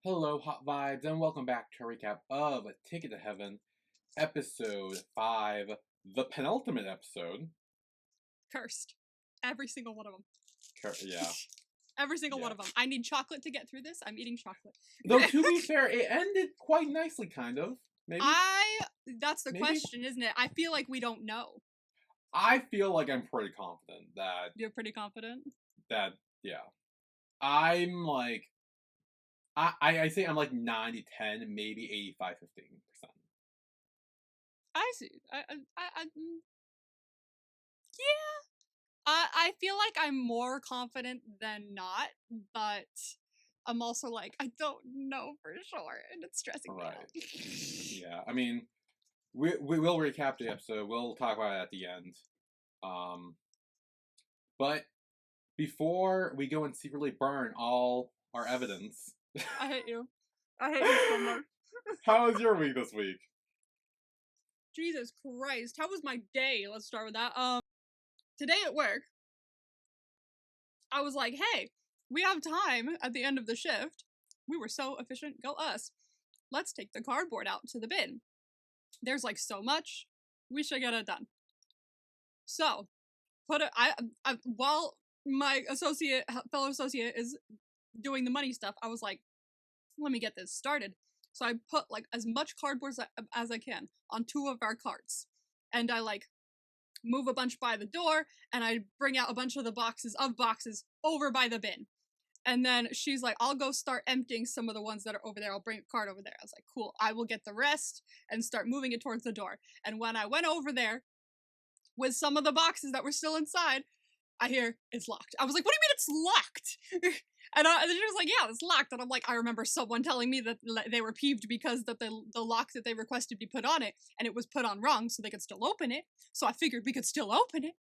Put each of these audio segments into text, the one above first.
Hello, Hot Vibes, and welcome back to a recap of Ticket to Heaven, episode 5, the penultimate episode. Cursed. Every single one of them. Yeah. Every single one of them. I need chocolate to get through this. I'm eating chocolate. Though, to be fair, it ended quite nicely, kind of. Maybe? That's the question, isn't it? I feel like we don't know. I feel like I'm pretty confident that... You're pretty confident? Yeah. I'm like... I say I'm like 90-10, maybe 85-15%. I see. I feel like I'm more confident than not, but I'm also like, I don't know for sure, and it's stressing me out. Yeah, I mean, we will recap the episode. We'll talk about it at the end. But before we go and secretly burn all our evidence... I hate you. I hate you so much. How was your week this week? Jesus Christ. How was my day? Let's start with that. Today at work, I was like, hey, we have time at the end of the shift. We were so efficient. Go us. Let's take the cardboard out to the bin. There's like so much. We should get it done. So, while my fellow associate is doing the money stuff, I was like, let me get this started. So I put like as much cardboard as I can on 2 of our carts. And I like move a bunch by the door, and I bring out a bunch of the boxes over by the bin. And then she's like, I'll go start emptying some of the ones that are over there. I'll bring a cart over there. I was like, cool, I will get the rest and start moving it towards the door. And when I went over there with some of the boxes that were still inside, I hear, it's locked. I was like, what do you mean it's locked? And she was like, yeah, it's locked. And I'm like, I remember someone telling me that they were peeved because that the lock that they requested be put on it, and it was put on wrong, so they could still open it. So I figured we could still open it.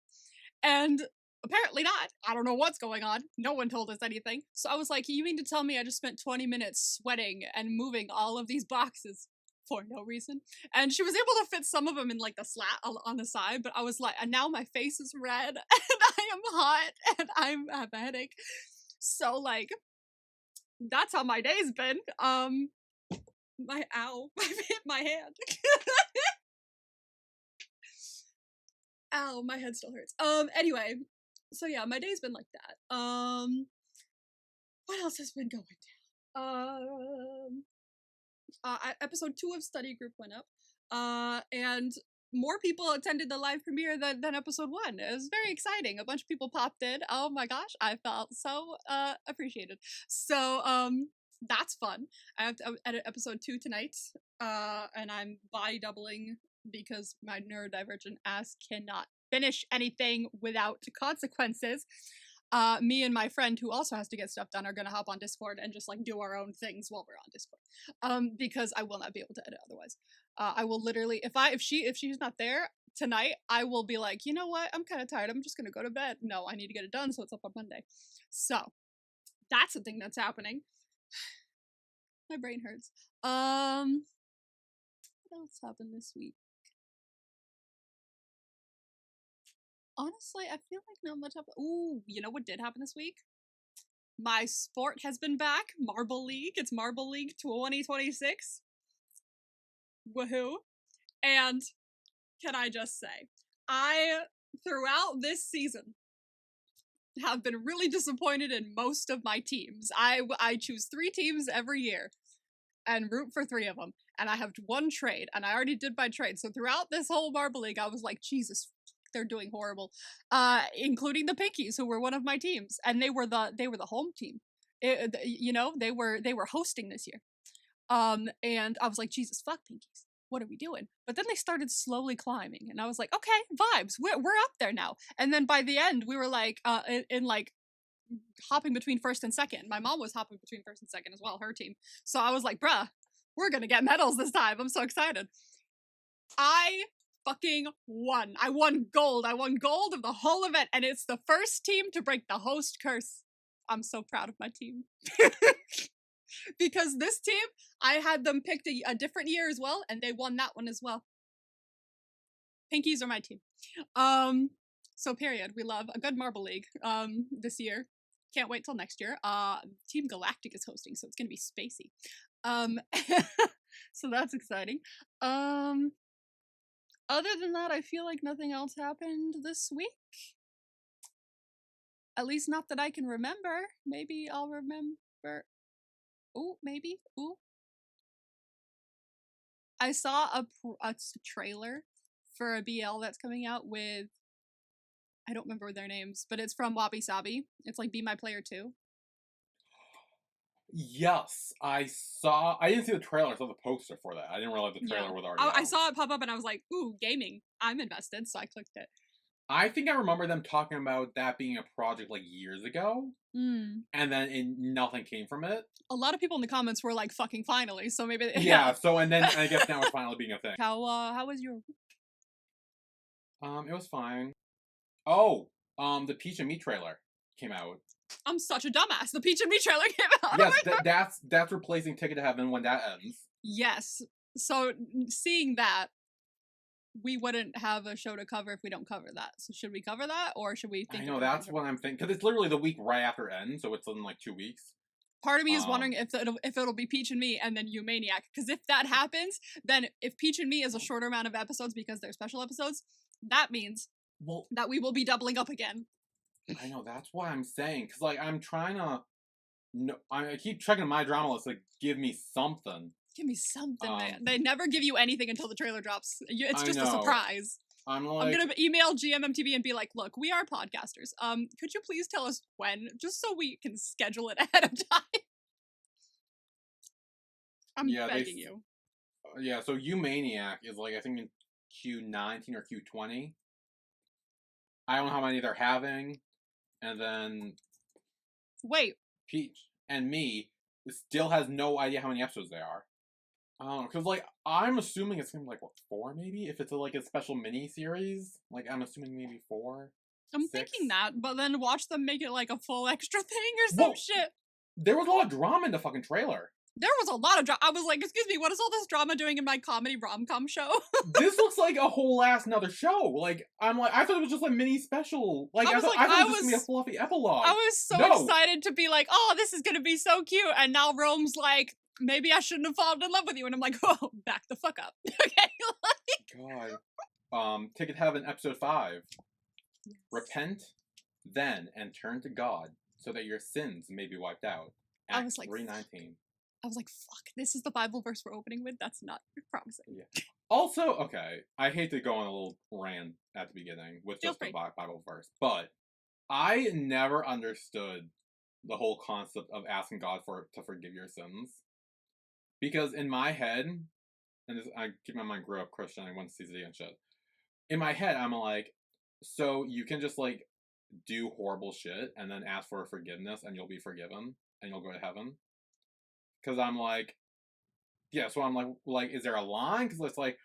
And apparently not. I don't know what's going on. No one told us anything. So I was like, you mean to tell me I just spent 20 minutes sweating and moving all of these boxes for no reason? And she was able to fit some of them in like the slat on the side, but I was like, and now my face is red, and I am hot, and I have a headache. So like, that's how my day's been. Ow, I hit my hand. Ow, my head still hurts. Anyway, so yeah, my day's been like that. What else has been going down? Episode 2 of Study Group went up. And more people attended the live premiere than episode 1. It was very exciting. A bunch of people popped in. Oh my gosh, I felt so appreciated. So that's fun. I have to edit episode 2 tonight. And I'm body doubling because my neurodivergent ass cannot finish anything without consequences. Me and my friend who also has to get stuff done are gonna hop on Discord and just like do our own things while we're on Discord. Because I will not be able to edit otherwise. I will literally, if she's not there tonight, I will be like, you know what? I'm kind of tired. I'm just gonna go to bed. No, I need to get it done so it's up on Monday. So that's a thing that's happening. My brain hurts. What else happened this week? Honestly, I feel like not much happened. Ooh, you know what did happen this week? My sport has been back. Marble League. It's Marble League 2026. Woohoo. And can I just say, I, throughout this season, have been really disappointed in most of my teams. I choose 3 teams every year and root for 3 of them. And I have 1 trade, and I already did my trade. So throughout this whole Marble League, I was like, Jesus, they're doing horrible. Including the Pinkies, who were one of my teams, and they were the home team. They were hosting this year. And I was like, Jesus, fuck Pinkies. What are we doing? But then they started slowly climbing, and I was like, okay, vibes. We're up there now. And then by the end, we were like, in like hopping between first and second. My mom was hopping between first and second as well, her team. So I was like, bruh, we're gonna get medals this time. I'm so excited. I fucking won. I won gold. I won gold of the whole event, and it's the first team to break the host curse. I'm so proud of my team. Because this team, I had them picked a different year as well, and they won that one as well. Pinkies are my team. So period. We love a good Marble League this year. Can't wait till next year. Team Galactic is hosting, so it's gonna be spacey. So that's exciting. Other than that, I feel like nothing else happened this week. At least not that I can remember. Maybe I'll remember. Ooh, maybe. Ooh. I saw a trailer for a BL that's coming out with, I don't remember their names, but it's from Wabi Sabi. It's like Be My Player 2. Yes, I didn't see the trailer, I saw the poster for that. I didn't realize the trailer was already out. I saw it pop up and I was like, ooh, gaming. I'm invested, so I clicked it. I think I remember them talking about that being a project like years ago, and then nothing came from it. A lot of people in the comments were like, "Fucking finally!" So maybe yeah. So and then I guess now it's finally being a thing. How was your? It was fine. Oh, the Peach and Me trailer came out. I'm such a dumbass. The Peach and Me trailer came out. Yes, that's replacing Ticket to Heaven when that ends. Yes. So seeing that, we wouldn't have a show to cover if we don't cover that. So should we cover that, or should we think? I know, that's what I'm thinking, because it's literally the week right after ends, so it's in like 2 weeks. Part of me is wondering if it'll be Peach and Me and then You Maniac, because if that happens, then if Peach and Me is a shorter amount of episodes because they're special episodes, that means that we will be doubling up again. I know, that's what I'm saying, because like I'm trying to. No, I keep checking my drama list. Like, give me something. Give me something, man. They never give you anything until the trailer drops. It's just a surprise. I'm gonna email GMMTV and be like, "Look, we are podcasters. Could you please tell us when, just so we can schedule it ahead of time?" I'm begging you. Yeah, so You Maniac is like, I think in Q19 or Q20. I don't know how many they're having, and then wait, Peach and Me still has no idea how many episodes they are. I don't know, because, like, I'm assuming it's going to be, like, what, 4, maybe? If it's, like, a special mini-series? Like, I'm assuming maybe 4? I'm 6? thinking that, but then watch them make it, like, a full extra thing or some shit. There was a lot of drama in the fucking trailer. There was a lot of drama. I was like, excuse me, what is all this drama doing in my comedy rom-com show? This looks like a whole ass another show. Like, I thought it was just a mini special. Like, I thought it was just going to be a fluffy epilogue. I was so excited to be like, oh, this is going to be so cute. And now Rome's like, maybe I shouldn't have fallen in love with you. And I'm like, oh, back the fuck up. Okay. God. Ticket Heaven episode 5. Yes. Repent, then, and turn to God, so that your sins may be wiped out. Acts I was like, 3:19. I was like, fuck, this is the Bible verse we're opening with? That's not promising. Yeah. Also, okay, I hate to go on a little rant at the beginning with just the Bible verse, but I never understood the whole concept of asking God to forgive your sins. Because in my head, and this, I keep my mind grew up Christian, I went to CCD and shit. In my head, I'm like, so you can just like do horrible shit and then ask for forgiveness and you'll be forgiven and you'll go to heaven. Because I'm like, yeah, so I'm like, is there a line? Because it's like,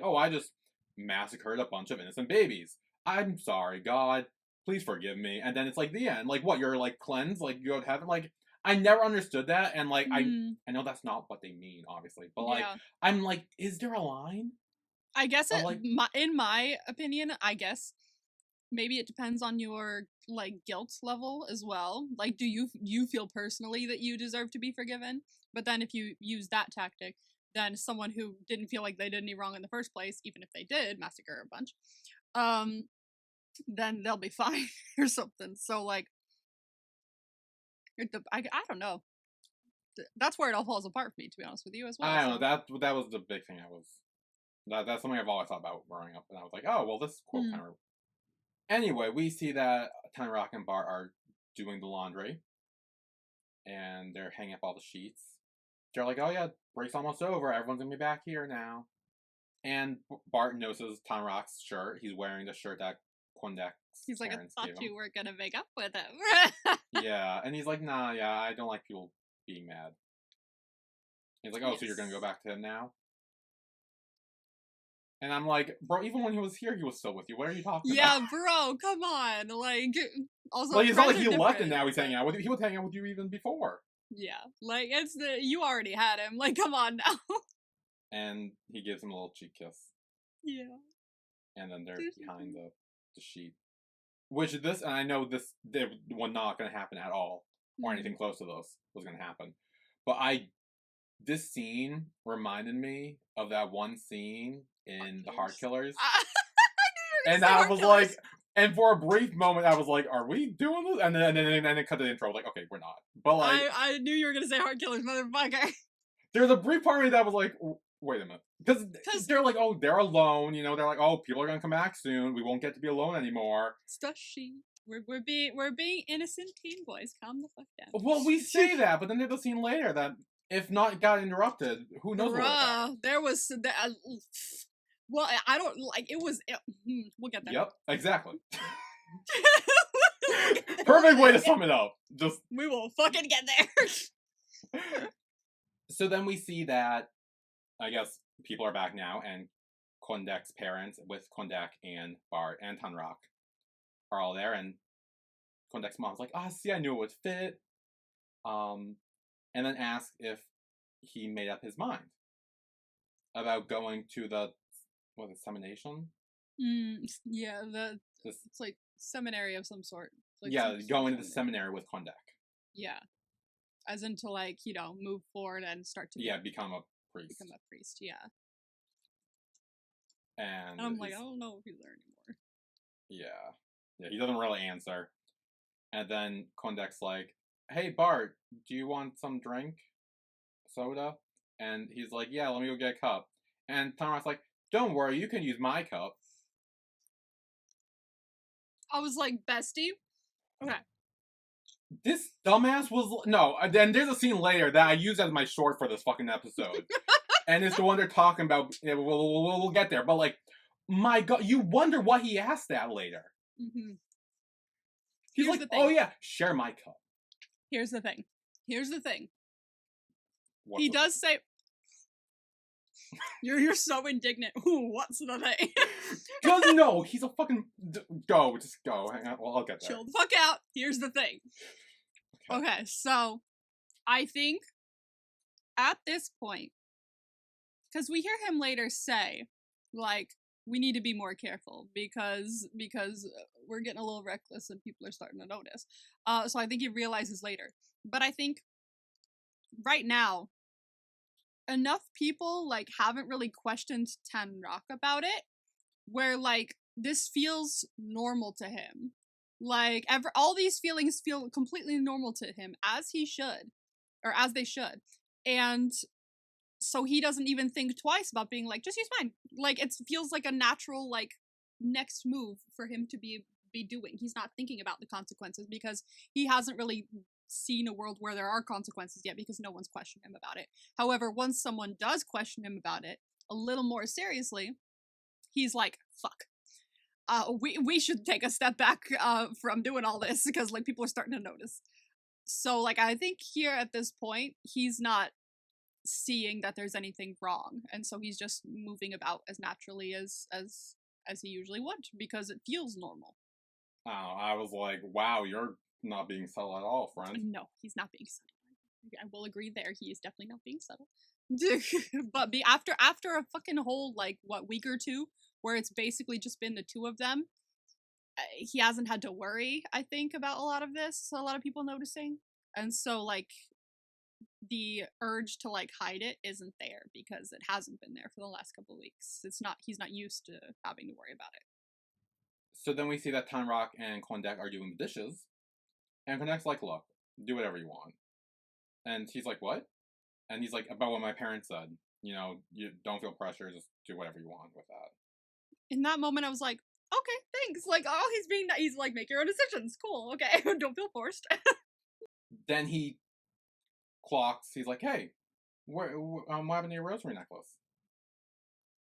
oh, I just massacred a bunch of innocent babies. I'm sorry, God, please forgive me. And then it's like the end. Like, what, you're like cleansed? Like, you go to heaven? Like, I never understood that. And like, I know that's not what they mean, obviously. But like, I'm like, is there a line? I guess in my opinion, I guess maybe it depends on your like guilt level as well. Like, do you feel personally that you deserve to be forgiven? But then if you use that tactic, then someone who didn't feel like they did any wrong in the first place, even if they did massacre a bunch, then they'll be fine or something. So like, I don't know. That's where it all falls apart for me, to be honest with you as well. I don't know. That was the big thing. That's something I've always thought about growing up, and I was like, oh well, this quote kind of. Anyway, we see that Tanrak and Bart are doing the laundry, and they're hanging up all the sheets. They're like, oh yeah, break's almost over. Everyone's gonna be back here now. And Bart notices Tanrak's shirt. He's wearing the shirt that Quindek's He's like, I thought you were gonna make up with him. Yeah, and he's like, nah, yeah, I don't like people being mad. He's like, oh, so you're gonna go back to him now? And I'm like, bro, even when he was here, he was still with you. What are you talking about? Yeah, bro, come on. Like, also, like, it's not like he left and now he's hanging out with you. He was hanging out with you even before. Yeah, like, you already had him. Like, come on now. And he gives him a little cheek kiss. Yeah. And then they're behind the sheet. and I know this was not going to happen at all, or anything close to this was going to happen. But this scene reminded me of that one scene in The Heart Killers. And I was like, and for a brief moment, I was like, "Are we doing this?" And then it cut the intro. Like, okay, we're not. But like, I knew you were gonna say Heart Killers, motherfucker. There's a brief part of me that was like, "Wait a minute," because they're like, "Oh, they're alone." You know, they're like, "Oh, people are gonna come back soon. We won't get to be alone anymore." Stushy. We're being innocent teen boys. Calm the fuck down. Well, we say that, but then there's a scene later that, if not got interrupted, who knows what would happen. There was well, I don't like it was. We'll get there. Yep, exactly. Perfect way to sum it up. Just we will fucking get there. So then we see that, I guess people are back now, and Kondak's parents, with Kondak and Barth and Tanrak, are all there, and Kondak's mom's like, see, I knew it would fit. And then asks if he made up his mind about going to the semination? Yeah, it's like seminary of some sort. Like going to the seminary with Kondak. Yeah. As in to, like, move forward and start to become a priest. Become a priest, yeah. And I'm like, I don't know if he's there anymore. Yeah, he doesn't really answer. And then Kondak's like, "Hey, Barth, do you want some drink? Soda?" And he's like, "Yeah, let me go get a cup." And Tanrak's like, "Don't worry, you can use my cup." I was like, bestie? Okay. This dumbass was... No, then there's a scene later that I use as my short for this fucking episode. And it's the one they're talking about. We'll get there. But, like, my God, you wonder what he asked that later. Mm-hmm. He's like, "Oh yeah, share my cup." Here's the thing. What's he does say... You're so indignant. Ooh, what's the thing? No, he's a fucking... Just go. Hang on, I'll get there. Chill the fuck out. Here's the thing. Okay, so I think at this point, because we hear him later say, like, we need to be more careful because we're getting a little reckless and people are starting to notice. So I think he realizes later. But I think right now, enough people, like, haven't really questioned Tanrak about it, where, like, this feels normal to him. Like, all these feelings feel completely normal to him, as he should, or as they should. And so he doesn't even think twice about being like, just use mine. Like, it feels like a natural, like, next move for him to be doing. He's not thinking about the consequences because he hasn't really seen a world where there are consequences yet because no one's questioned him about it. However, once someone does question him about it a little more seriously, he's like, fuck. We should take a step back from doing all this because, like, people are starting to notice. So, like, I think here at this point, he's not seeing that there's anything wrong, and so he's just moving about as naturally as he usually would because it feels normal. Oh, I was like, wow, you're not being subtle at all, friend. No, he's not being subtle. I will agree there. He is definitely not being subtle. But after a fucking whole, like, week or two where it's basically just been the two of them, he hasn't had to worry, I think, about a lot of this, a lot of people noticing. And so, like, the urge to, like, hide it isn't there because it hasn't been there for the last couple of weeks. He's not used to having to worry about it. So then we see that Tanrak and Kondak are doing the dishes, and Kondak's like, "Look, do whatever you want." And he's like, "What?" And he's like, "About what my parents said. You know, you don't feel pressure, just do whatever you want with that." In that moment, I was like, okay, thanks. Like, oh, he's like, make your own decisions. Cool, okay. Don't feel forced. Then he clocks, he's like, "Hey, what happened to your rosary necklace?"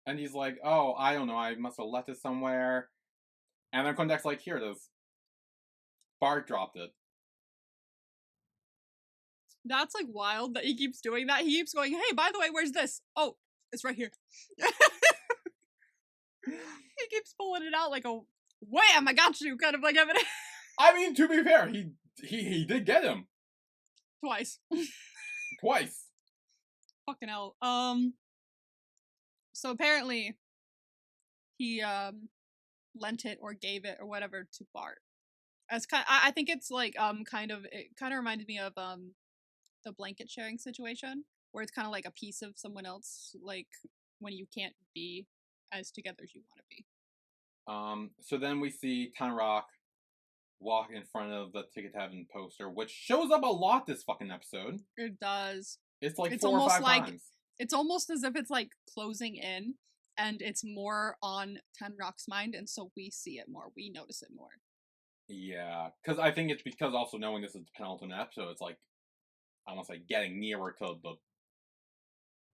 And he's like, "Oh, I don't know, I must have left it somewhere." And then Kondak's like, "Here it is. Barth dropped it." That's, like, wild that he keeps doing that. He keeps going, "Hey, by the way, where's this?" "Oh, it's right here." He keeps pulling it out like a wham, I got you, kind of like evidence. I mean, to be fair, he did get him. Twice. Fucking hell. So apparently he lent it or gave it or whatever to Barth. As I think it's like it kind of reminded me of the blanket sharing situation where it's kind of like a piece of someone else, like when you can't be as together as you want to be. So then we see Tanrak walk in front of the Ticket to Heaven poster, which shows up a lot this fucking episode. It does. It's like It's 4 or 5 like, times. It's almost as if it's like closing in, and it's more on Tanrak's mind, and so we see it more. We notice it more. Yeah, because I think it's because also knowing this is the penultimate episode, it's like, I want to say getting nearer to the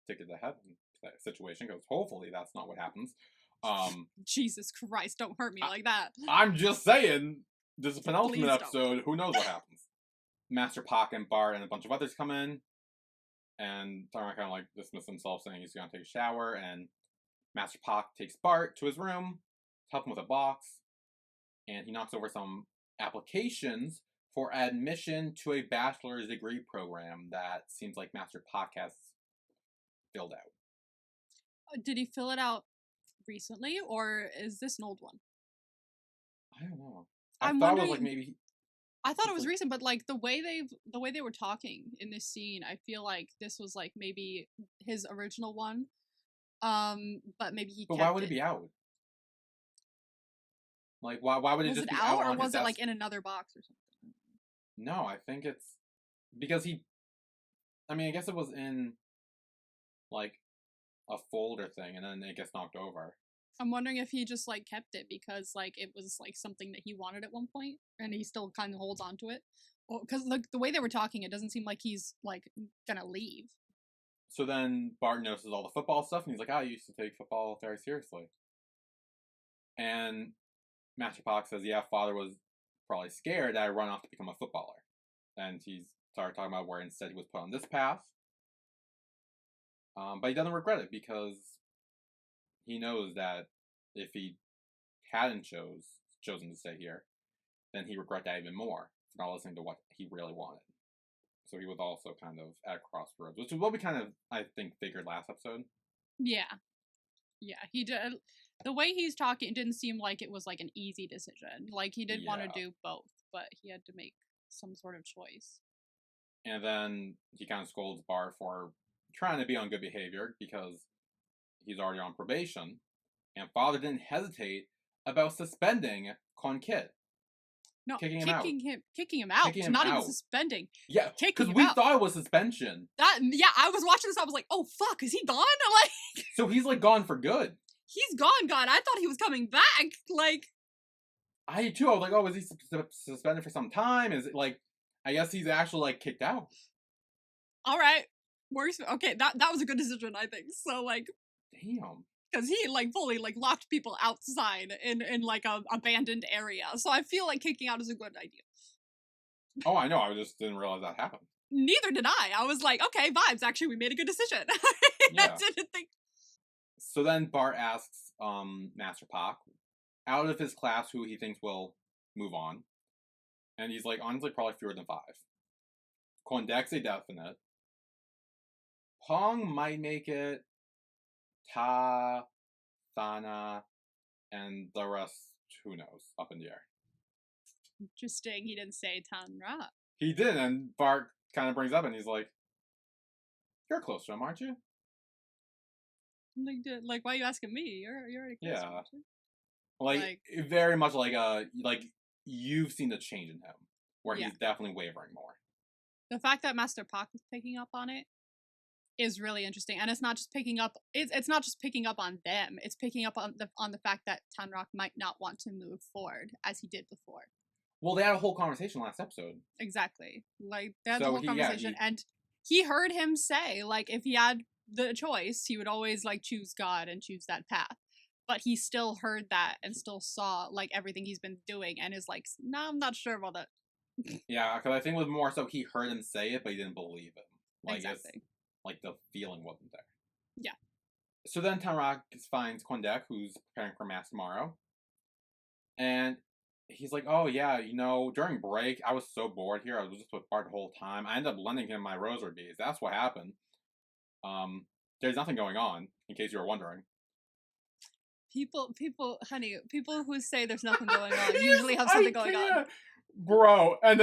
Ticket to Heaven situation, because hopefully that's not what happens. Jesus Christ, don't hurt me like that. I'm just saying, this is a penultimate episode, who knows what happens. Master Pak and Bart and a bunch of others come in, and Tanrak kind of like dismisses himself, saying he's going to take a shower, and Master Pak takes Bart to his room to help him with a box, and he knocks over some applications for admission to a bachelor's degree program that seems like Master Pak has filled out. Did he fill it out recently, or is this an old one? I don't know. I thought it was like maybe. I thought it was recent, but like the way they were talking in this scene, I feel like this was like maybe his original one. But maybe he. But why would it be out? Like, why would it just be out on his desk? Or was it like in another box or something? No, I think it's because he. I mean, I guess it was in like a folder thing, and then it gets knocked over. I'm wondering if he just like kept it because like it was like something that he wanted at one point, and he still kind of holds on to it. Because like the way they were talking, it doesn't seem like he's like gonna leave. So then Bart notices all the football stuff, and he's like, I used to take football very seriously. And Master Pak says, yeah, father was probably scared that I run off to become a footballer. And he's started talking about where instead he was put on this path. But he doesn't regret it because he knows that if he hadn't chosen to stay here, then he'd regret that even more for not listening to what he really wanted. So he was also kind of at a crossroads, which is what we kind of, I think, figured last episode. Yeah. Yeah, he did. The way he's talking, it didn't seem like it was like an easy decision. Like he did want to do both, but he had to make some sort of choice. And then he kind of scolds Bart for trying to be on good behavior because he's already on probation. And father didn't hesitate about suspending Con Kit. No, kicking him out. Not even suspending. Yeah, because we thought it was suspension. I was watching this. I was like, "Oh fuck, is he gone?" Like, so he's like gone for good. He's gone. I thought he was coming back. Like, I too. I was like, "Oh, is he suspended for some time? Is it like?" I guess he's actually like kicked out. All right, okay. That was a good decision, I think. So like, damn. Because he like fully like locked people outside in like a abandoned area. So I feel like kicking out is a good idea. Oh, I know. I just didn't realize that happened. Neither did I. I was like, okay, vibes. Actually, we made a good decision. Yeah. I didn't think. So then Bart asks Master Pak out of his class who he thinks will move on. And he's like, honestly, probably fewer than 5. Kondek's a definite. Pong might make it. Ta, Thana, and the rest, who knows, up in the air. Interesting, he didn't say Tanrak. He did, and Bart kind of brings up, and he's like, you're close to him, aren't you? Like, why are you asking me? You're already close to him. Like, very much like you've seen the change in him, where he's definitely wavering more. The fact that Master Pak is picking up on it is really interesting, and it's not just picking up. It's not just picking up on them. It's picking up on the fact that Tanrak might not want to move forward as he did before. Well, they had a whole conversation last episode. Exactly, like they had the whole conversation, and he heard him say, like, if he had the choice, he would always like choose God and choose that path. But he still heard that and still saw like everything he's been doing, and is like, no, I'm not sure about that. Yeah, because I think it was more so he heard him say it, but he didn't believe him. Like, exactly. Like, the feeling wasn't there. Yeah. So then Tanrak finds Kondek, who's preparing for Mass tomorrow. And he's like, oh, yeah, during break, I was so bored here. I was just with Bart the whole time. I ended up lending him my rosary beads. That's what happened. There's nothing going on, in case you were wondering. People who say there's nothing going on usually have something going on. Bro, and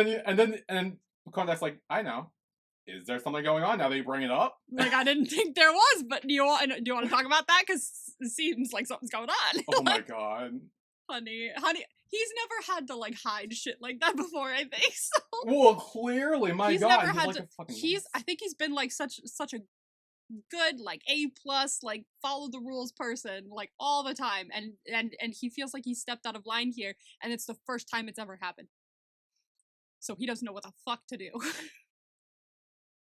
Kondak's like, I know. Is there something going on now that you bring it up? Like, I didn't think there was, but do you want to talk about that? Because it seems like something's going on. Oh my god. Honey, he's never had to, like, hide shit like that before, I think, so. Well, clearly, my He's god, never he's had like to, a fucking I think he's been, like, such a good, like, A+, like, follow the rules person, like, all the time, and he feels like he stepped out of line here, and it's the first time it's ever happened. So he doesn't know what the fuck to do.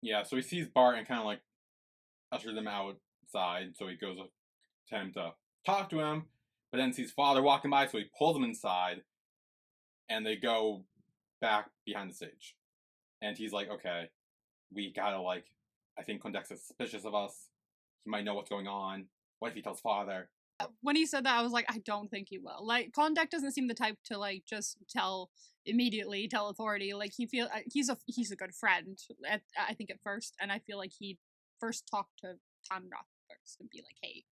Yeah, so he sees Bart and kind of, like, ushers him outside, so he goes to him to talk to him, but then sees Father walking by, so he pulls him inside, and they go back behind the stage. And he's like, okay, we gotta, like, I think Kondak's suspicious of us. He might know what's going on. What if he tells Father? When he said that, I was like, I don't think he will. Like, Kondak doesn't seem the type to, like, just tell authority. Like, he's a good friend, I think, at first, and I feel like he'd first talk to Tanrak first and be like, hey.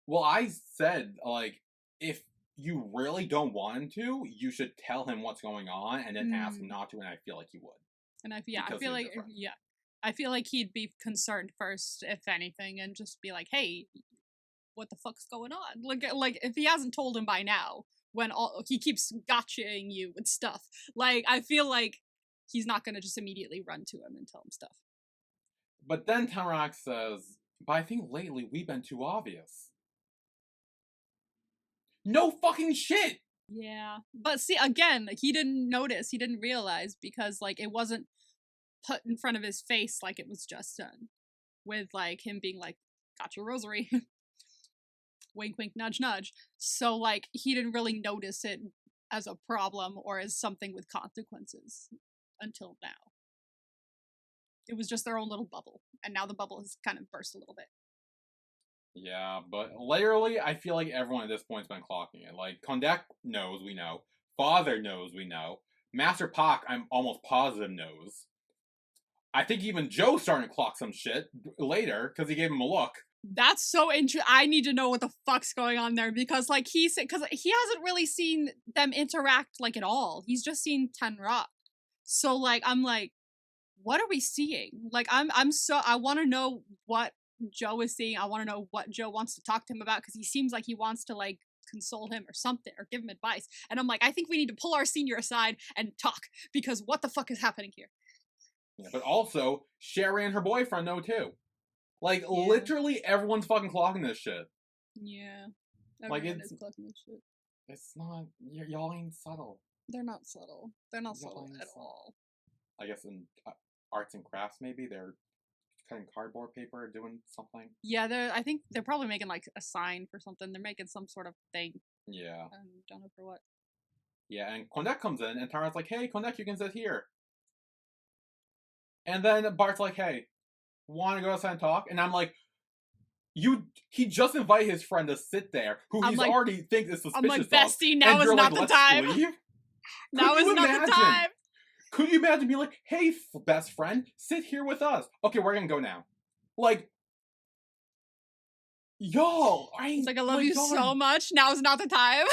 Well, I said, like, if you really don't want him to, you should tell him what's going on and then ask him not to, and I feel like he would. And I feel like he'd be concerned first, if anything, and just be like, hey, what the fuck's going on? Like if he hasn't told him by now, when he keeps gotchaing you with stuff, like, I feel like he's not gonna just immediately run to him and tell him stuff. But then Tanrak says, but I think lately we've been too obvious. No fucking shit! Yeah. But see, again, like, he didn't notice, he didn't realize, because, like, it wasn't put in front of his face like it was just done. With, like, him being like, got your rosary. Wink, wink, nudge, nudge. So, like, he didn't really notice it as a problem or as something with consequences until now. It was just their own little bubble, and now the bubble has kind of burst a little bit. Yeah, but latterly, I feel like everyone at this point's been clocking it. Like, Kondak knows, we know. Father knows, we know. Master Pak, I'm almost positive, knows. I think even Joe's starting to clock some shit later, because he gave him a look. That's so interesting. I need to know what the fuck's going on there, because, like, he hasn't really seen them interact, like, at all. He's just seen Tanrak. So, like, I'm like, what are we seeing? Like, I want to know what Joe is seeing. I want to know what Joe wants to talk to him about, because he seems like he wants to, like, console him or something, or give him advice. And I'm like, I think we need to pull our senior aside and talk, because what the fuck is happening here? Yeah, but also, Sherry and her boyfriend know too. Like, literally everyone's fucking clocking this shit. Yeah. Everyone is clocking this shit. It's not, y'all ain't subtle. They're not subtle. They're not subtle at all. I guess in arts and crafts, maybe, they're cutting cardboard paper, doing something. Yeah, I think they're probably making, like, a sign for something. They're making some sort of thing. Yeah. I don't know for what. Yeah, and Kondak comes in, and Tara's like, hey, Kondak, you can sit here. And then Bart's like, hey, want to go outside and talk? And I'm like, he just invited his friend to sit there, who he's like, already thinks is suspicious. I'm like, bestie, now is not the time. Now is not the time. Could you imagine being like, hey, best friend, sit here with us. Okay, we're gonna go now. Like, y'all, it's like, I love you so much. Now is not the time.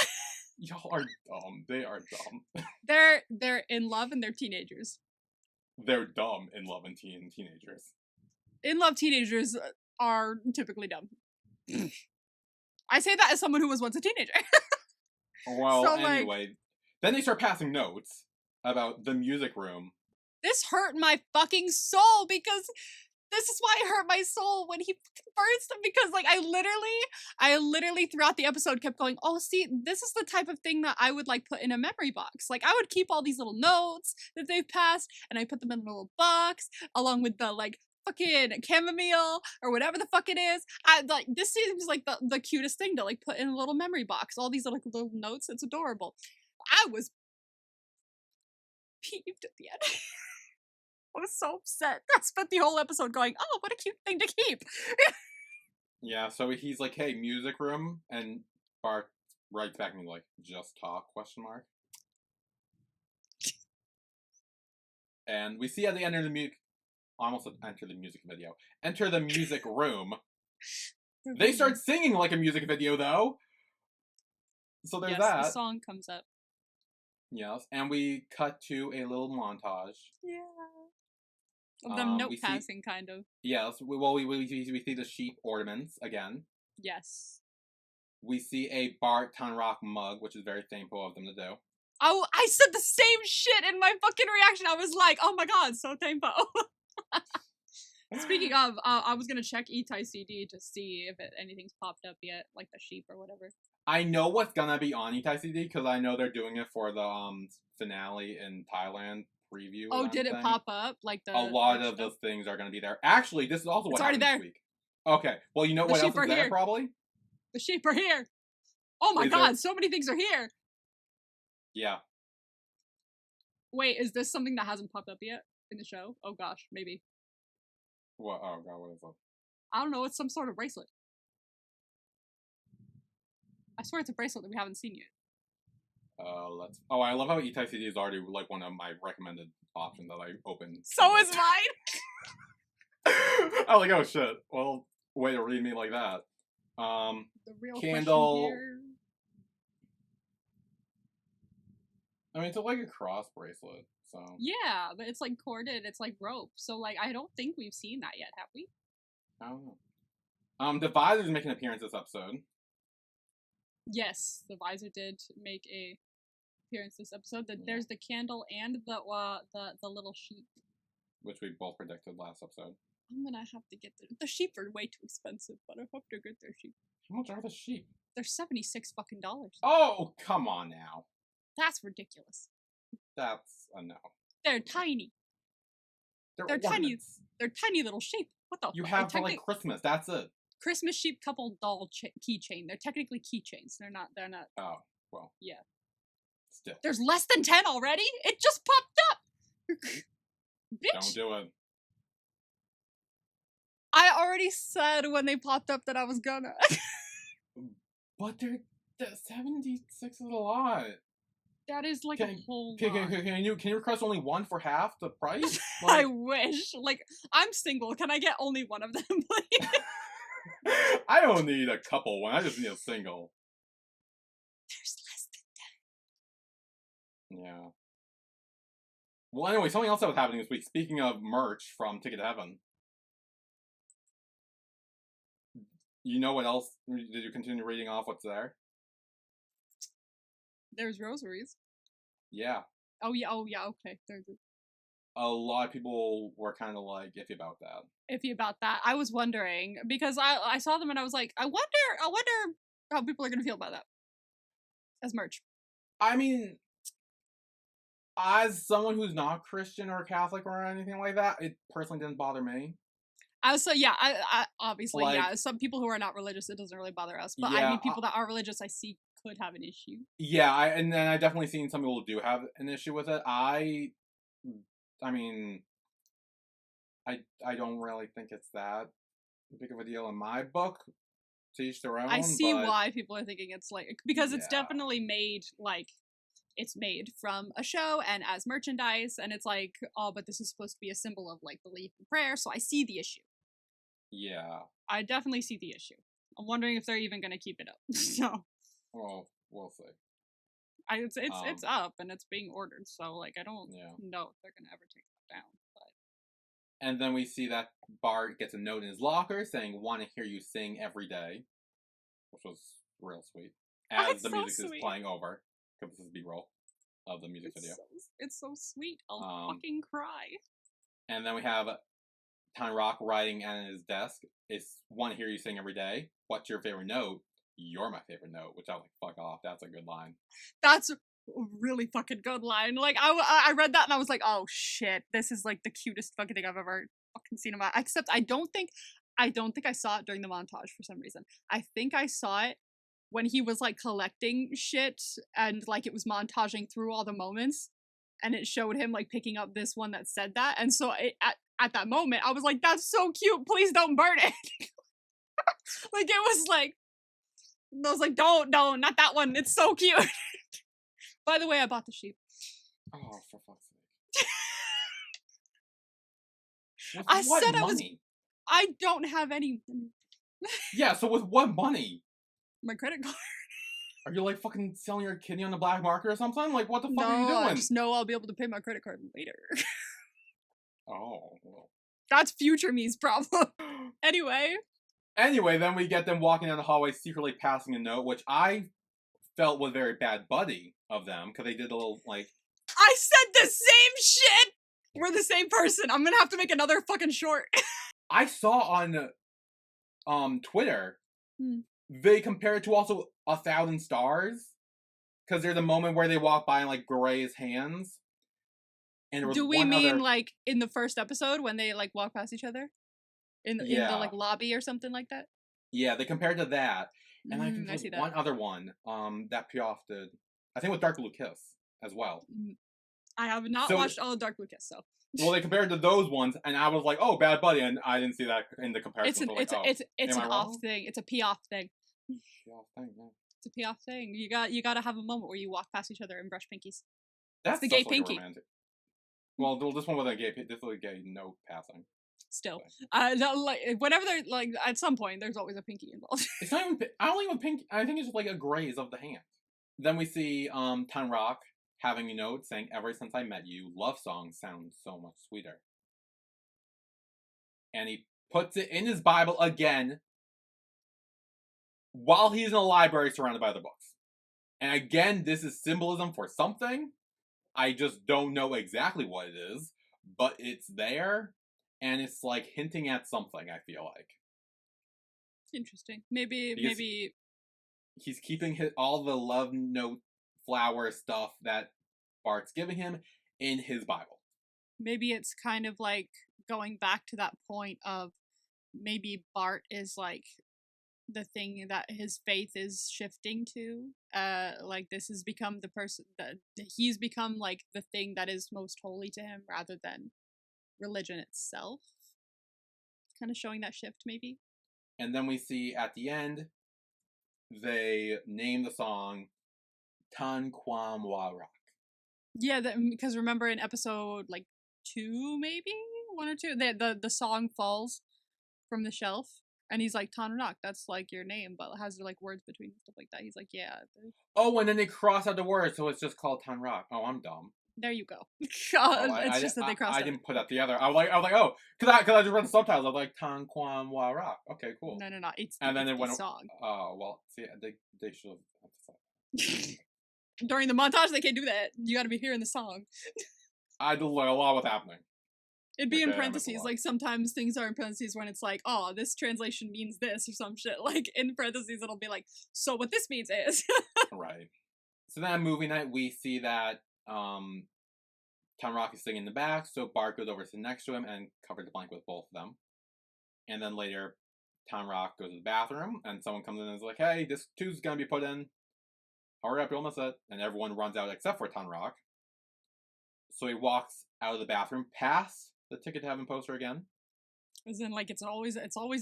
Y'all are dumb. They are dumb. They're in love and they're teenagers. They're dumb in love and teenagers. In love teenagers are typically dumb. I say that as someone who was once a teenager. Well, so, anyway, then they start passing notes about the music room. This hurt my fucking soul, because this is why it hurt my soul when he burst him, because, like, I literally throughout the episode kept going, oh, see, this is the type of thing that I would, like, put in a memory box. Like, I would keep all these little notes that they've passed, and I put them in a little box, along with the, like, fucking chamomile, or whatever the fuck it is. This seems like the cutest thing to, like, put in a little memory box. All these little notes, it's adorable. I was peeved at the end. I was so upset. I spent the whole episode going, oh, what a cute thing to keep. Yeah, so he's like, hey, music room, and Bart writes back and he's like, just talk, ? And we see at the end of the music, almost enter the music video, enter the music room. They start singing like a music video, though. So there's that. The song comes up. Yes, and we cut to a little montage. Yeah. Of them note passing, kind of. Yes, we see the sheep ornaments again. Yes. We see a Barth Tanrak mug, which is very thankful of them to do. Oh, I said the same shit in my fucking reaction. I was like, oh my god, so thankful. Speaking of, I was gonna check Itai CD to see if anything's popped up yet, like the sheep or whatever. I know what's gonna be on Itai CD because I know they're doing it for the finale in Thailand preview. Oh, did it pop up? Like a lot of those things are gonna be there. Actually, this is also what happened this week. Okay, well, you know what else is there? Probably the sheep are here. Oh my god, so many things are here. Yeah. Wait, is this something that hasn't popped up yet in the show? Oh gosh, maybe. What? Oh god, what is it? I don't know. It's some sort of bracelet. I swear it's a bracelet that we haven't seen yet. Let's. Oh, I love how Itai CD is already like one of my recommended options that I open. So is mine. I was like, oh shit. Well, way to read me like that. The real candle. Here. I mean, it's like a cross bracelet, so. Yeah, but it's like corded. It's like rope. So like, I don't think we've seen that yet, have we? I don't know. The Visor's making an appearance this episode. Yes, the Visor did make a appearance this episode. There's the candle and the little sheep, which we both predicted last episode. I'm gonna have to get the sheep are way too expensive, but I hope to get their sheep. How much are the sheep? They're $76 fucking. Oh, come on now. That's ridiculous. That's a no. They're tiny. They're tiny. They're tiny little sheep. What the? You have for like Christmas. That's it. Christmas sheep couple doll keychain. They're technically keychains. They're not. Oh well. Yeah. Still. There's less than 10 already. It just popped up. Don't Bitch. do it. I already said when they popped up that I was gonna. But they're 76 is a lot. That is like a whole lot. Can you request only one for half the price? Like, I wish. Like, I'm single. Can I get only one of them, please? I don't need a couple one. I just need a single. There's less than 10. Yeah. Well, anyway, something else that was happening this week. Speaking of merch from Ticket to Heaven. You know what else? Did you continue reading off what's there? There's rosaries. Yeah. Oh yeah, okay. There's a lot of people were kind of like iffy about that. Iffy about that. I was wondering because I saw them and I was like, I wonder how people are gonna feel about that as merch. I mean, as someone who's not Christian or Catholic or anything like that, it personally didn't bother me. So yeah, I obviously like, yeah. Some people who are not religious, it doesn't really bother us. But yeah, I mean, people that are religious, I see could have an issue. Yeah, and then I definitely seen some people who do have an issue with it. I mean, I don't really think it's that big of a deal in my book. To each their own. I see why people are thinking it's like because it's definitely made like it's made from a show and as merchandise, and it's like, oh, but this is supposed to be a symbol of like belief and prayer. So I see the issue. Yeah, I definitely see the issue. I'm wondering if they're even going to keep it up. So. Well, we'll see. It's up and it's being ordered, so like I don't know if they're gonna ever take that down. But and then we see that Bart gets a note in his locker saying, "Want to hear you sing every day," which was real sweet. As the music is playing over, because this is B-roll of the music video. It's so sweet. I'll fucking cry. And then we have Tanrak writing at his desk. It's "Want to hear you sing every day. What's your favorite note? You're my favorite note," which I was like, fuck off. That's a good line. That's a really fucking good line. Like, I read that and I was like, oh shit, this is like the cutest fucking thing I've ever fucking seen in my. Except I don't think I saw it during the montage for some reason. I think I saw it when he was like collecting shit and like it was montaging through all the moments, and it showed him like picking up this one that said that, and so at that moment I was like, that's so cute. Please don't burn it. Like it was like. I was like, don't, not that one. It's so cute. By the way, I bought the sheep. Oh, for fuck's sake. I said money? I don't have any money. Yeah, so with what money? My credit card. Are you like fucking selling your kidney on the black market or something? Like, what the fuck are you doing? I just know I'll be able to pay my credit card later. Oh, well. That's future me's problem. Anyway, then we get them walking down the hallway, secretly passing a note, which I felt was very bad buddy of them, because they did a little, like... I said the same shit! We're the same person. I'm gonna have to make another fucking short. I saw on Twitter, they compare it to also 1,000 Stars, because there's a moment where they walk by and, like, Gray's hands. And do we mean, like, in the first episode, when they, like, walk past each other? In the, like, lobby or something like that? Yeah, they compared to that. And I think there's one other one that Piaf did. I think with Dark Blue Kiss as well. I have not watched all of Dark Blue Kiss, so. Well, they compared to those ones, and I was like, "Oh, bad buddy," and I didn't see that in the comparison. It's an off thing. It's a Piaf thing. Piaf thing, yeah. It's a Piaf thing. You got to have a moment where you walk past each other and brush pinkies. That's the gay pinky. Well, this one wasn't a gay. This was a gay note passing. Still, like whenever they're like at some point, there's always a pinky involved. It's not even. I don't even pinky. I think it's just like a graze of the hand. Then we see Tanrak having a note saying, "Ever since I met you, love songs sound so much sweeter." And he puts it in his Bible again while he's in a library surrounded by other books. And again, this is symbolism for something. I just don't know exactly what it is, but it's there, and it's like hinting at something, I feel like. Interesting. Maybe he's keeping all the love note flower stuff that Bart's giving him in his Bible. Maybe it's kind of like going back to that point of maybe Bart is like the thing that his faith is shifting to. Like this has become the person that he's become like the thing that is most holy to him rather than religion itself. Kind of showing that shift, maybe. And then we see at the end, they name the song Tan Kwam Warak. Yeah, because remember in episode like 2, maybe 1 or 2, the song falls from the shelf, and he's like, Tanrak, that's like your name, but it has like words between and stuff like that. He's like, yeah. Oh, and then they cross out the words, so it's just called Tanrak. Oh, I'm dumb. There you go. It's just that they crossed out. I didn't put that together. I was like, oh, because I just read the subtitles. I was like, Tan Kwam Warak. Okay, cool. No. It's and then it went song. Oh well, see, they should have. During the montage, they can't do that. You got to be hearing the song. I did like a lot was happening. It'd be in parentheses. Like sometimes things are in parentheses when it's like, oh, this translation means this or some shit. Like in parentheses, it'll be like, so what this means is. Right. So then movie night, we see that Tanrak is sitting in the back, so Bart goes over to next to him and covers the blanket with both of them. And then later, Tanrak goes to the bathroom, and someone comes in and is like, hey, this tube's gonna be put in. Hurry up, you'll miss it. And everyone runs out except for Tanrak. So he walks out of the bathroom, past the ticket to heaven poster again. As in, like, it's always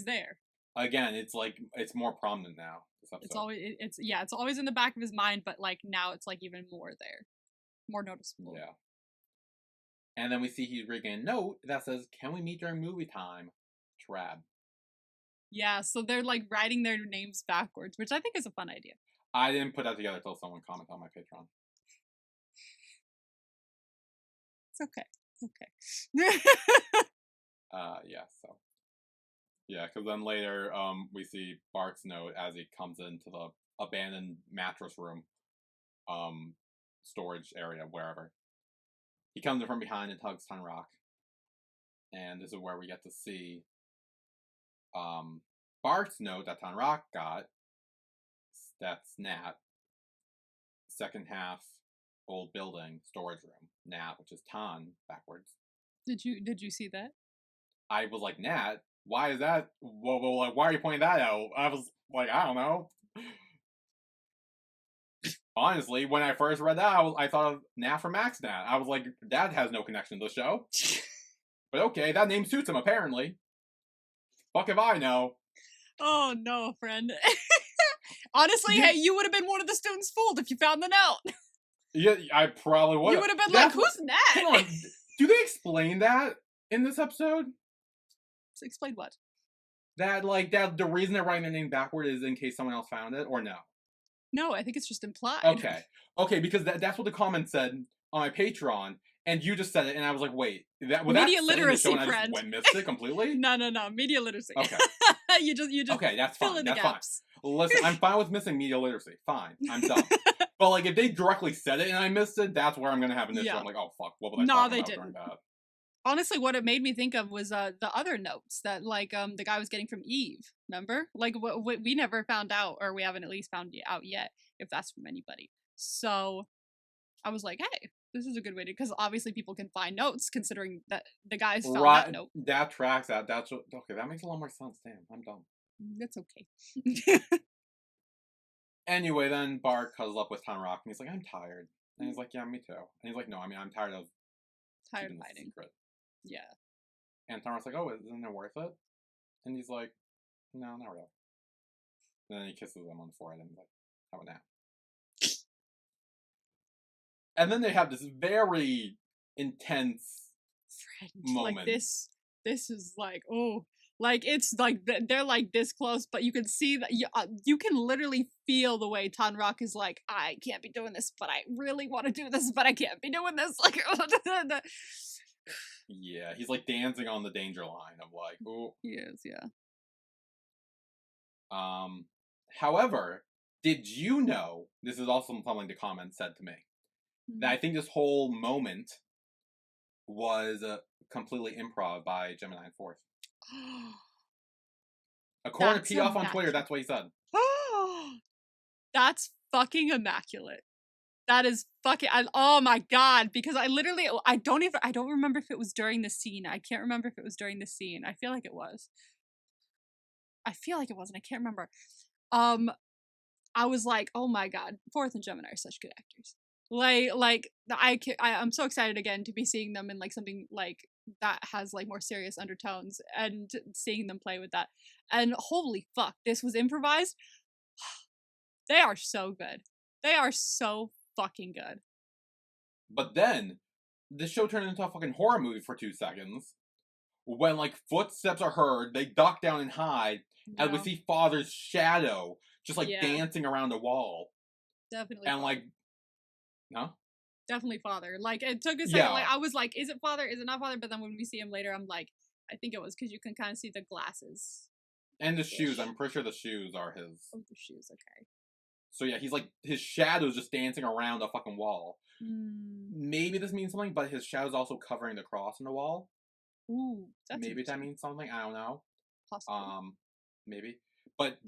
there. Again, it's like, it's more prominent now. It's always in the back of his mind, but like now it's like even more there. More noticeable. Yeah. And then we see he's reading a note that says, can we meet during movie time? Trab. Yeah, so they're like writing their names backwards, which I think is a fun idea. I didn't put that together until someone commented on my Patreon. It's okay. Yeah, so. Yeah, because then later, we see Bart's note as he comes into the abandoned mattress room, storage area, wherever. He comes in from behind and hugs Tanrak. And this is where we get to see Bart's note that Tanrak got. That's Nat. Second half, old building, storage room. Nat, which is Tan, backwards. Did you see that? I was like, Nat? Why is that? Well, like, why are you pointing that out? I was like, I don't know. Honestly, when I first read that, I thought of Nat from Max Nat. I was like, Dad has no connection to the show. But okay, that name suits him, apparently. Fuck if I know. Oh, no, friend. Honestly, hey, you would have been one of the students fooled if you found the note. Yeah, I probably would. You would have been like, who's Nat? Hang on. Do they explain that in this episode? Explain what? That the reason they're writing their name backward is in case someone else found it, or no? No, I think it's just implied. Okay, because that's what the comment said on my Patreon, and you just said it, and I was like, wait, was Media that said in the show literacy, and I just friend. missed it completely? No, media literacy. Okay. you just Okay, that's fill fine. in the That's gaps. fine. Listen, I'm fine with missing media literacy. Fine, I'm done. But like, if they directly said it and I missed it, that's where I'm gonna have an issue. Yeah. I'm like, oh fuck, what was I No, talking they about didn't. during that? Honestly, what it made me think of was the other notes that like the guy was getting from Eve. Remember, like what we never found out, or we haven't at least found out yet if that's from anybody. So I was like, hey, this is a good way to, because obviously people can find notes considering that the guys found that note. That tracks. That's what, okay. That makes a lot more sense. Damn, I'm done. That's okay. Anyway, then Bart cuddles up with Tanrak, and he's like, I'm tired. And he's like, yeah, me too. And he's like, no, I mean, I'm tired of keeping this hiding. secret. Yeah. And Tanrak's like, oh, isn't it worth it? And he's like, no, not really. And then he kisses him on the forehead and he's like, how about now? And then they have this very intense moment. Like this is like, oh, like it's like they're like this close, but you can see that you can literally feel the way Tanrak is like, I can't be doing this, but I really want to do this, but I can't be doing this. Like, yeah, he's like dancing on the danger line of like, oh. He is, yeah. However, did you know, this is also something the comment said to me, that I think this whole moment was completely improv by Gemini and Force. According to P off on Twitter, that's what he said. That's fucking immaculate. That is fucking, oh my god, because I don't remember if it was during the scene. I can't remember if it was during the scene. I feel like it was. I feel like it wasn't. I can't remember. I was like, oh my god, Forth and Gemini are such good actors. I'm so excited again to be seeing them in like something like that has like more serious undertones and seeing them play with that. And holy fuck, this was improvised. They are so good. They are so fucking good. But then this show turned into a fucking horror movie for 2 seconds. When like footsteps are heard, they duck down and hide, and we see Father's shadow just like dancing around the wall. Definitely. And like, no? Definitely Father. Like it took a second. Like I was like, is it Father? Is it not Father? But then when we see him later, I'm like, I think it was, because you can kind of see the glasses. And the shoes. I'm pretty sure the shoes are his. Oh, the shoes. Okay. So yeah, he's like, his shadow's just dancing around a fucking wall. Maybe this means something, but his shadow's also covering the cross on the wall. Ooh, that's maybe that means something. I don't know. Possibly. Maybe. But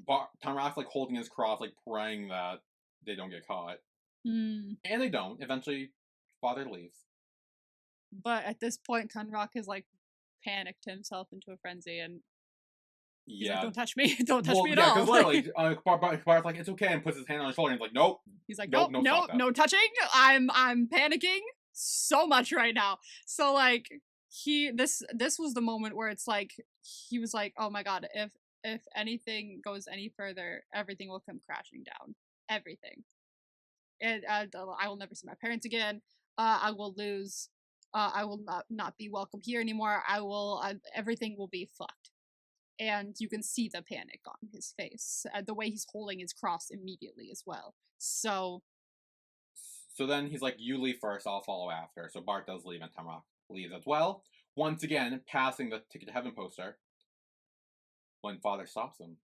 Tanrak's like holding his cross, like praying that they don't get caught. And they don't. Eventually, Father leaves. But at this point, Tanrak has like panicked himself into a frenzy, and he's like, don't touch me, don't touch me at all. Because literally, Barth's like, it's okay, and puts his hand on his shoulder, and he's like, nope. He's like, nope, no touching. I'm panicking so much right now. So like this was the moment where it's like he was like, oh my god, if anything goes any further, everything will come crashing down. Everything. And I will never see my parents again. I will lose. I will not be welcome here anymore. Everything will be fucked. And you can see the panic on his face, the way he's holding his cross immediately as well. So then he's like, you leave first, I'll follow after. So Barth does leave, and Tanrak leaves as well. Once again, passing the Ticket to Heaven poster, when Father stops him.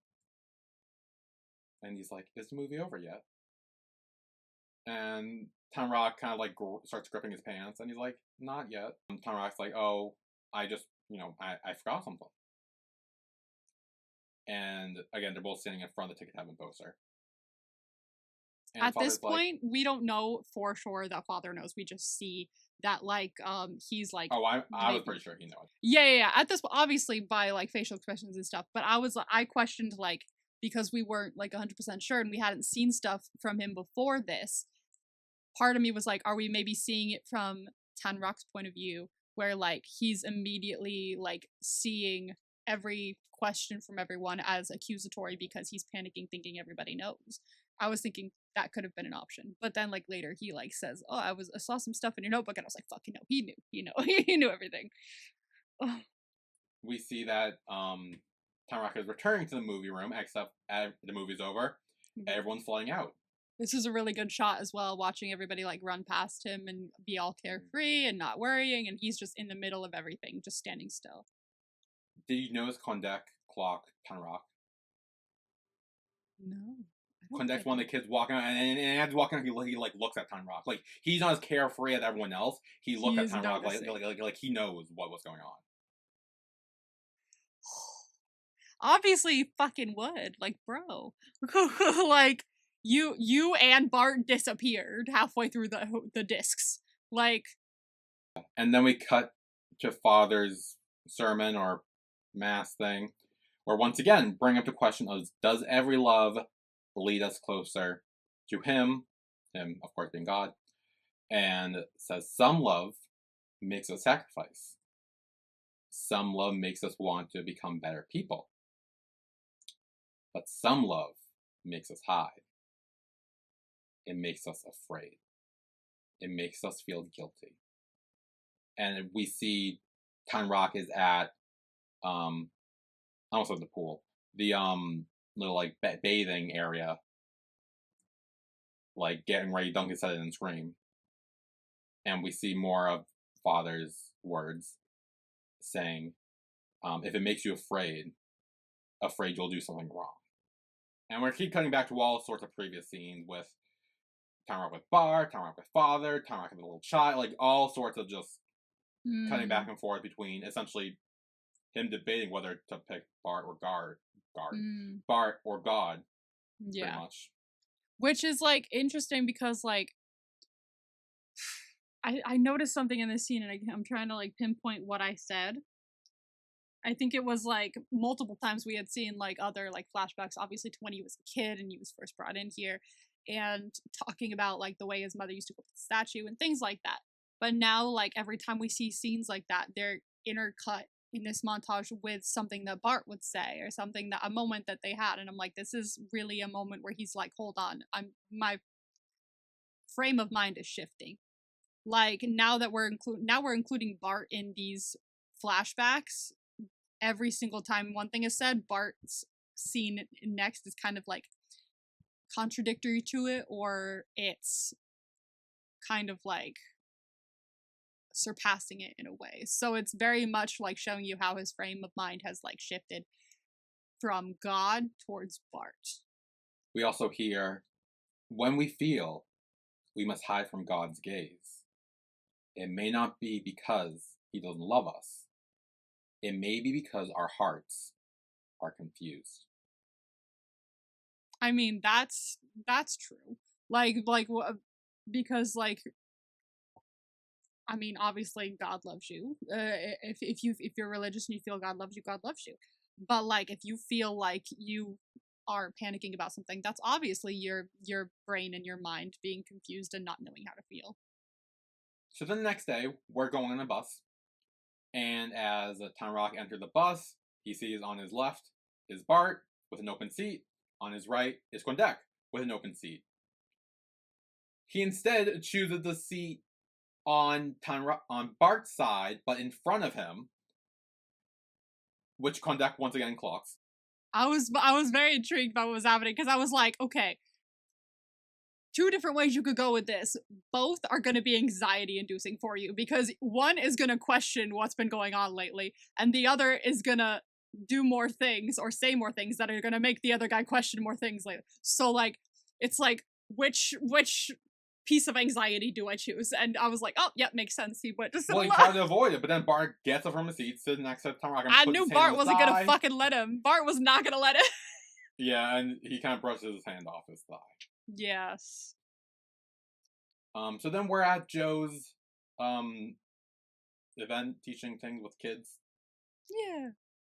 And he's like, is the movie over yet? And Tanrak kind of like starts gripping his pants, and he's like, not yet. And Tanrak's like, oh, I just, I forgot something. And again, they're both standing in front of the Ticket to Heaven poster. And at this point, we don't know for sure that Father knows. We just see that like he's like, oh, I was pretty sure he knows. Yeah. At this, obviously by like facial expressions and stuff. But I questioned, like, because we weren't like 100% sure and we hadn't seen stuff from him before this. Part of me was like, are we maybe seeing it from Tanrak's point of view, where like he's immediately like seeing every question from everyone as accusatory because he's panicking, thinking everybody knows. I was thinking that could have been an option, but then like later he like says, "Oh, I saw some stuff in your notebook," and I was like, "Fuck, he knew, he knew everything." Oh. We see that Tanrak is returning to the movie room, except the movie's over. Everyone's flying out. This is a really good shot as well, watching everybody like run past him and be all carefree and not worrying, and he's just in the middle of everything, just standing still. Did you notice Kondek clock Tanrak? No. Kondek's one of the kids walking out, and as he's walking out, he like looks at Tanrak. Like, he's not as carefree as everyone else. He looks at Tanrak like he knows what's going on. Obviously, he fucking would. Like, bro. Like, you and Bart disappeared halfway through the discs. Like. And then we cut to Father's sermon or mass thing, where once again bring up the question of, does every love lead us closer to him of course being God, and says some love makes us sacrifice, some love makes us want to become better people, but some love makes us hide. It makes us afraid. It makes us feel guilty. And we see Tanrak is at I almost said the pool, the little like bathing area, like getting ready to dunk his head and scream. And we see more of Father's words saying, if it makes you afraid you'll do something wrong. And we're keep cutting back to all sorts of previous scenes with Tanrak with Barth, Tanrak with Father, Tanrak with a little child, like all sorts of just cutting back and forth between essentially him debating whether to pick Bart or Bart or God, pretty much. Which is, like, interesting because, like, I noticed something in this scene, and I'm trying to, like, pinpoint what I said. I think it was, like, multiple times we had seen, like, other, like, flashbacks, obviously to when he was a kid and he was first brought in here, and talking about, like, the way his mother used to go to the statue and things like that. But now, like, every time we see scenes like that, they're intercut in this montage with something that Bart would say, or something a moment that they had, and I'm like, this is really a moment where he's like, hold on, my frame of mind is shifting. Like, now we're including Bart in these flashbacks. Every single time one thing is said, Bart's scene next is kind of like contradictory to it, or it's kind of like surpassing it in a way. So it's very much like showing you how his frame of mind has like shifted from God towards Bart. We also hear, when we feel we must hide from God's gaze, it may not be because he doesn't love us. It may be because our hearts are confused. I mean, that's true. Because like, I mean, obviously God loves you. If you're religious and you feel God loves you, God loves you. But like, if you feel like you are panicking about something, that's obviously your brain and your mind being confused and not knowing how to feel. So then the next day, we're going on a bus, and as Tanrak enters the bus, he sees on his left is Bart with an open seat. On his right is Kondek with an open seat. He instead chooses the seat on Bart's side, but in front of him, which Kondek once again clocks. I was very intrigued by what was happening, because I was like, okay, two different ways you could go with this. Both are going to be anxiety inducing for you, because one is going to question what's been going on lately, and the other is going to do more things or say more things that are going to make the other guy question more things later. So like, it's like, which piece of anxiety do I choose? And I was like, oh, yep, makes sense. He went just he tried to avoid it, but then Bart gets up from his seat, sits next to Tanrak, and I knew Bart wasn't gonna fucking let him. Bart was not gonna let him. Yeah, and he kind of brushes his hand off his thigh. Yes. So then we're at Joe's event, teaching things with kids. Yeah.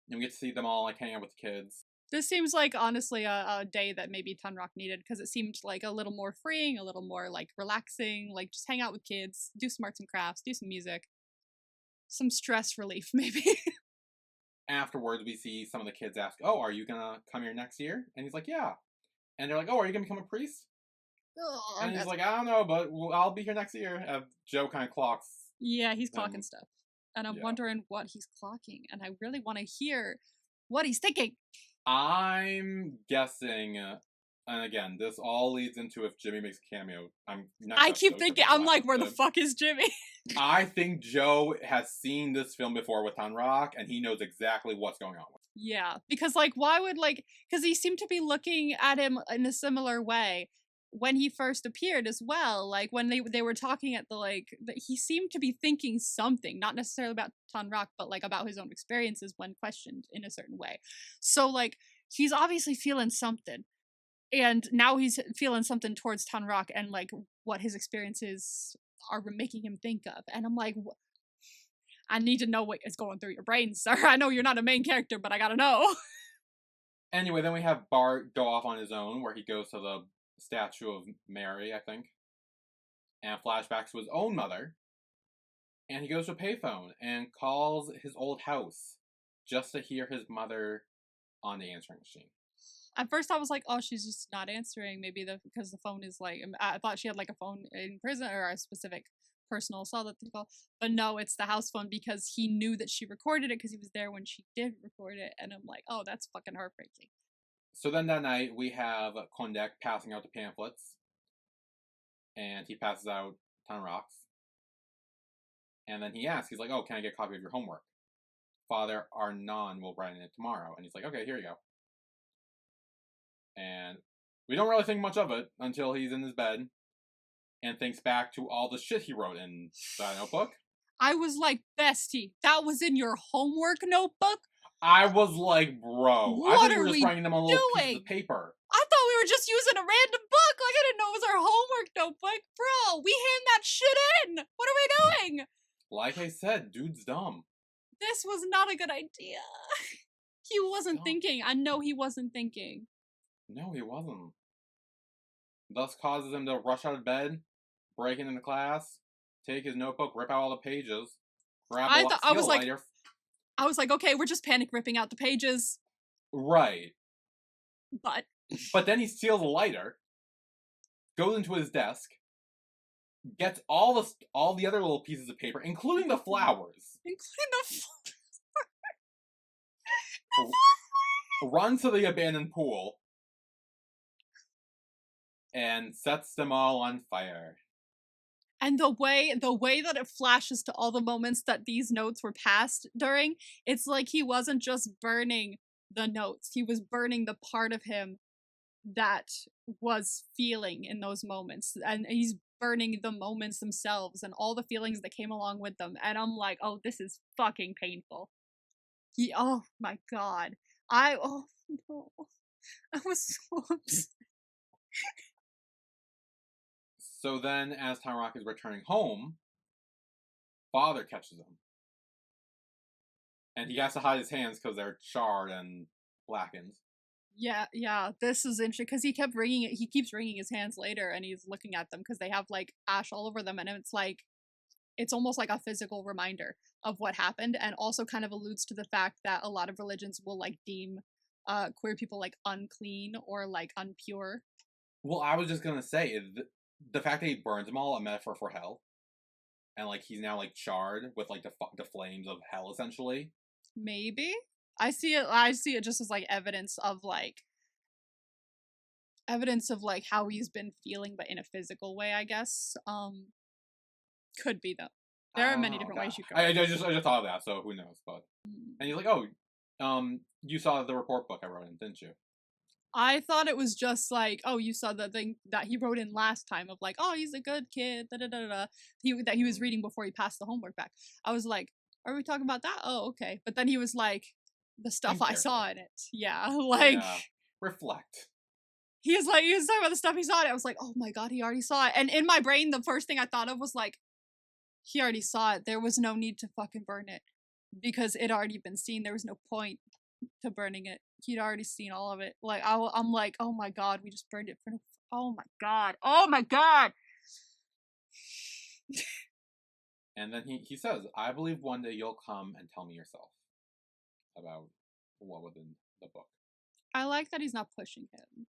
And we get to see them all like hang out with the kids. This seems like, honestly, a day that maybe Tanrak needed, because it seemed like a little more freeing, a little more like relaxing, like just hang out with kids, do some arts and crafts, do some music, some stress relief maybe. Afterwards, we see some of the kids ask, oh, are you gonna come here next year? And he's like, yeah. And they're like, oh, are you gonna become a priest? Oh, and he's like, I don't know, but I'll be here next year. Joe kind of clocks. Yeah, he's clocking stuff. And I'm wondering what he's clocking, and I really want to hear what he's thinking. I'm guessing And again, this all leads into if Jimmy makes a cameo. I keep thinking, I'm like, where the fuck is Jimmy? I think Joe has seen this film before with Tanrak, and he knows exactly what's going on with it. Yeah, because like, why would because he seemed to be looking at him in a similar way when he first appeared as well. Like when they were talking at he seemed to be thinking something, not necessarily about Tanrak, but like about his own experiences when questioned in a certain way. So like, he's obviously feeling something. And now he's feeling something towards Tanrak and like what his experiences are making him think of. And I'm like, I need to know what is going through your brain, sir. I know you're not a main character, but I gotta know. Anyway, then we have Bart go off on his own, where he goes to the statue of Mary, I think, and flashbacks to his own mother. And he goes to a payphone and calls his old house just to hear his mother on the answering machine. At first, I was like, "Oh, she's just not answering. Maybe because the phone is like." I thought she had like a phone in prison or a specific personal cell that they call. But no, it's the house phone because he knew that she recorded it because he was there when she did record it. And I'm like, "Oh, that's fucking heartbreaking." So then that night we have Kondek passing out the pamphlets, and he passes out Tanrak's. And then he asks, he's like, "Oh, can I get a copy of your homework? Father Arnon will write in it tomorrow." And he's like, "Okay, here you go." And we don't really think much of it until he's in his bed and thinks back to all the shit he wrote in that notebook. I was like, bestie, that was in your homework notebook? I was like, bro, what I thought you were just writing them on little pieces of paper. I thought we were just using a random book. Like, I didn't know it was our homework notebook. Bro, we hand that shit in. What are we doing? Like I said, dude's dumb. This was not a good idea. He wasn't thinking. I know he wasn't thinking. No, he wasn't. Thus causes him to rush out of bed, break into class, take his notebook, rip out all the pages, grab a steel lighter. I was like, okay, we're just panic ripping out the pages. Right. But then he steals a lighter, goes into his desk, gets all the other little pieces of paper, including the flowers. Runs to the abandoned pool and sets them all on fire. And the way that it flashes to all the moments that these notes were passed during, it's like he wasn't just burning the notes. He was burning the part of him that was feeling in those moments. And he's burning the moments themselves and all the feelings that came along with them. And I'm like, oh, this is fucking painful. Oh my god. Oh no. I was so upset. So then, as Tanrak is returning home, Father catches him. And he has to hide his hands because they're charred and blackened. Yeah, this is interesting because he keeps wringing his hands later and he's looking at them because they have like ash all over them and it's almost like a physical reminder of what happened and also kind of alludes to the fact that a lot of religions will like deem queer people like unclean or like unpure. Well, I was just gonna say, the fact that he burns them all, a metaphor for hell. And like he's now like charred with like the flames of hell essentially. Maybe. I see it just as like evidence of like how he's been feeling but in a physical way, I guess. Could be though. There are many different ways you could. I just thought of that, so who knows, but and he's like, "Oh, you saw the report book I wrote in, didn't you?" I thought it was just like, oh, you saw the thing that he wrote in last time of like, oh, he's a good kid, da da da da. That he was reading before he passed the homework back. I was like, are we talking about that? Oh, okay. But then he was like, the stuff I saw in it. Yeah, like reflect. He was talking about the stuff he saw in it. I was like, oh my god, he already saw it. And in my brain, the first thing I thought of was like, he already saw it. There was no need to fucking burn it because it already been seen. There was no point to burning it. He'd already seen all of it. Like I'm like, oh my god, we just burned it for no. Oh my god. And then he says, "I believe one day you'll come and tell me yourself about what was in the book." I like that he's not pushing him.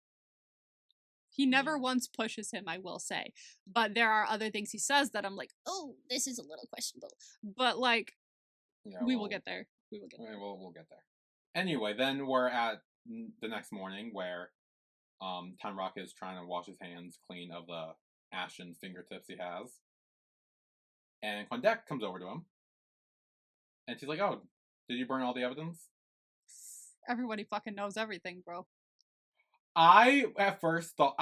He never once pushes him, I will say. But there are other things he says that I'm like, oh, this is a little questionable. But like, we will get there. We will get there. We'll get there. Anyway, then we're at the next morning where Tanrak is trying to wash his hands clean of the ashen fingertips he has. And Kondek comes over to him. And she's like, oh, did you burn all the evidence? Everybody fucking knows everything, bro. I, at first, thought,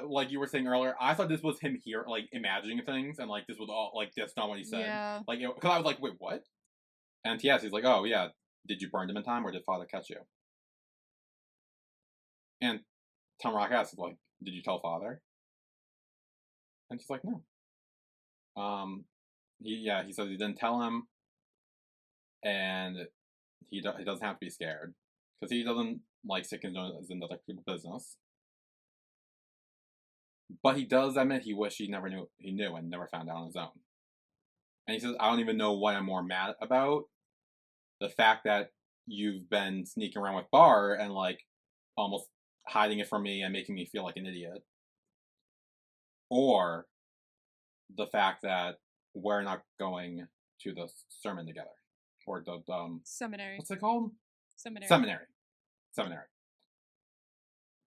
like you were saying earlier, I thought this was him here, like, imagining things, and, like, this was all, like, that's not what he said. Yeah. Like, because I was like, wait, what? And yes, he's like, oh, yeah, did you burn them in time, or did Father catch you? And Tanrak asks, like, did you tell Father? And she's like, no. He says he didn't tell him, and he doesn't have to be scared, because he doesn't like stick his nose in other people's business. But he does admit he wished he knew and never found out on his own. And he says, I don't even know what I'm more mad about. The fact that you've been sneaking around with Bar and, like, almost hiding it from me and making me feel like an idiot. Or the fact that we're not going to the sermon together. Or the, seminary. What's it called? Seminary.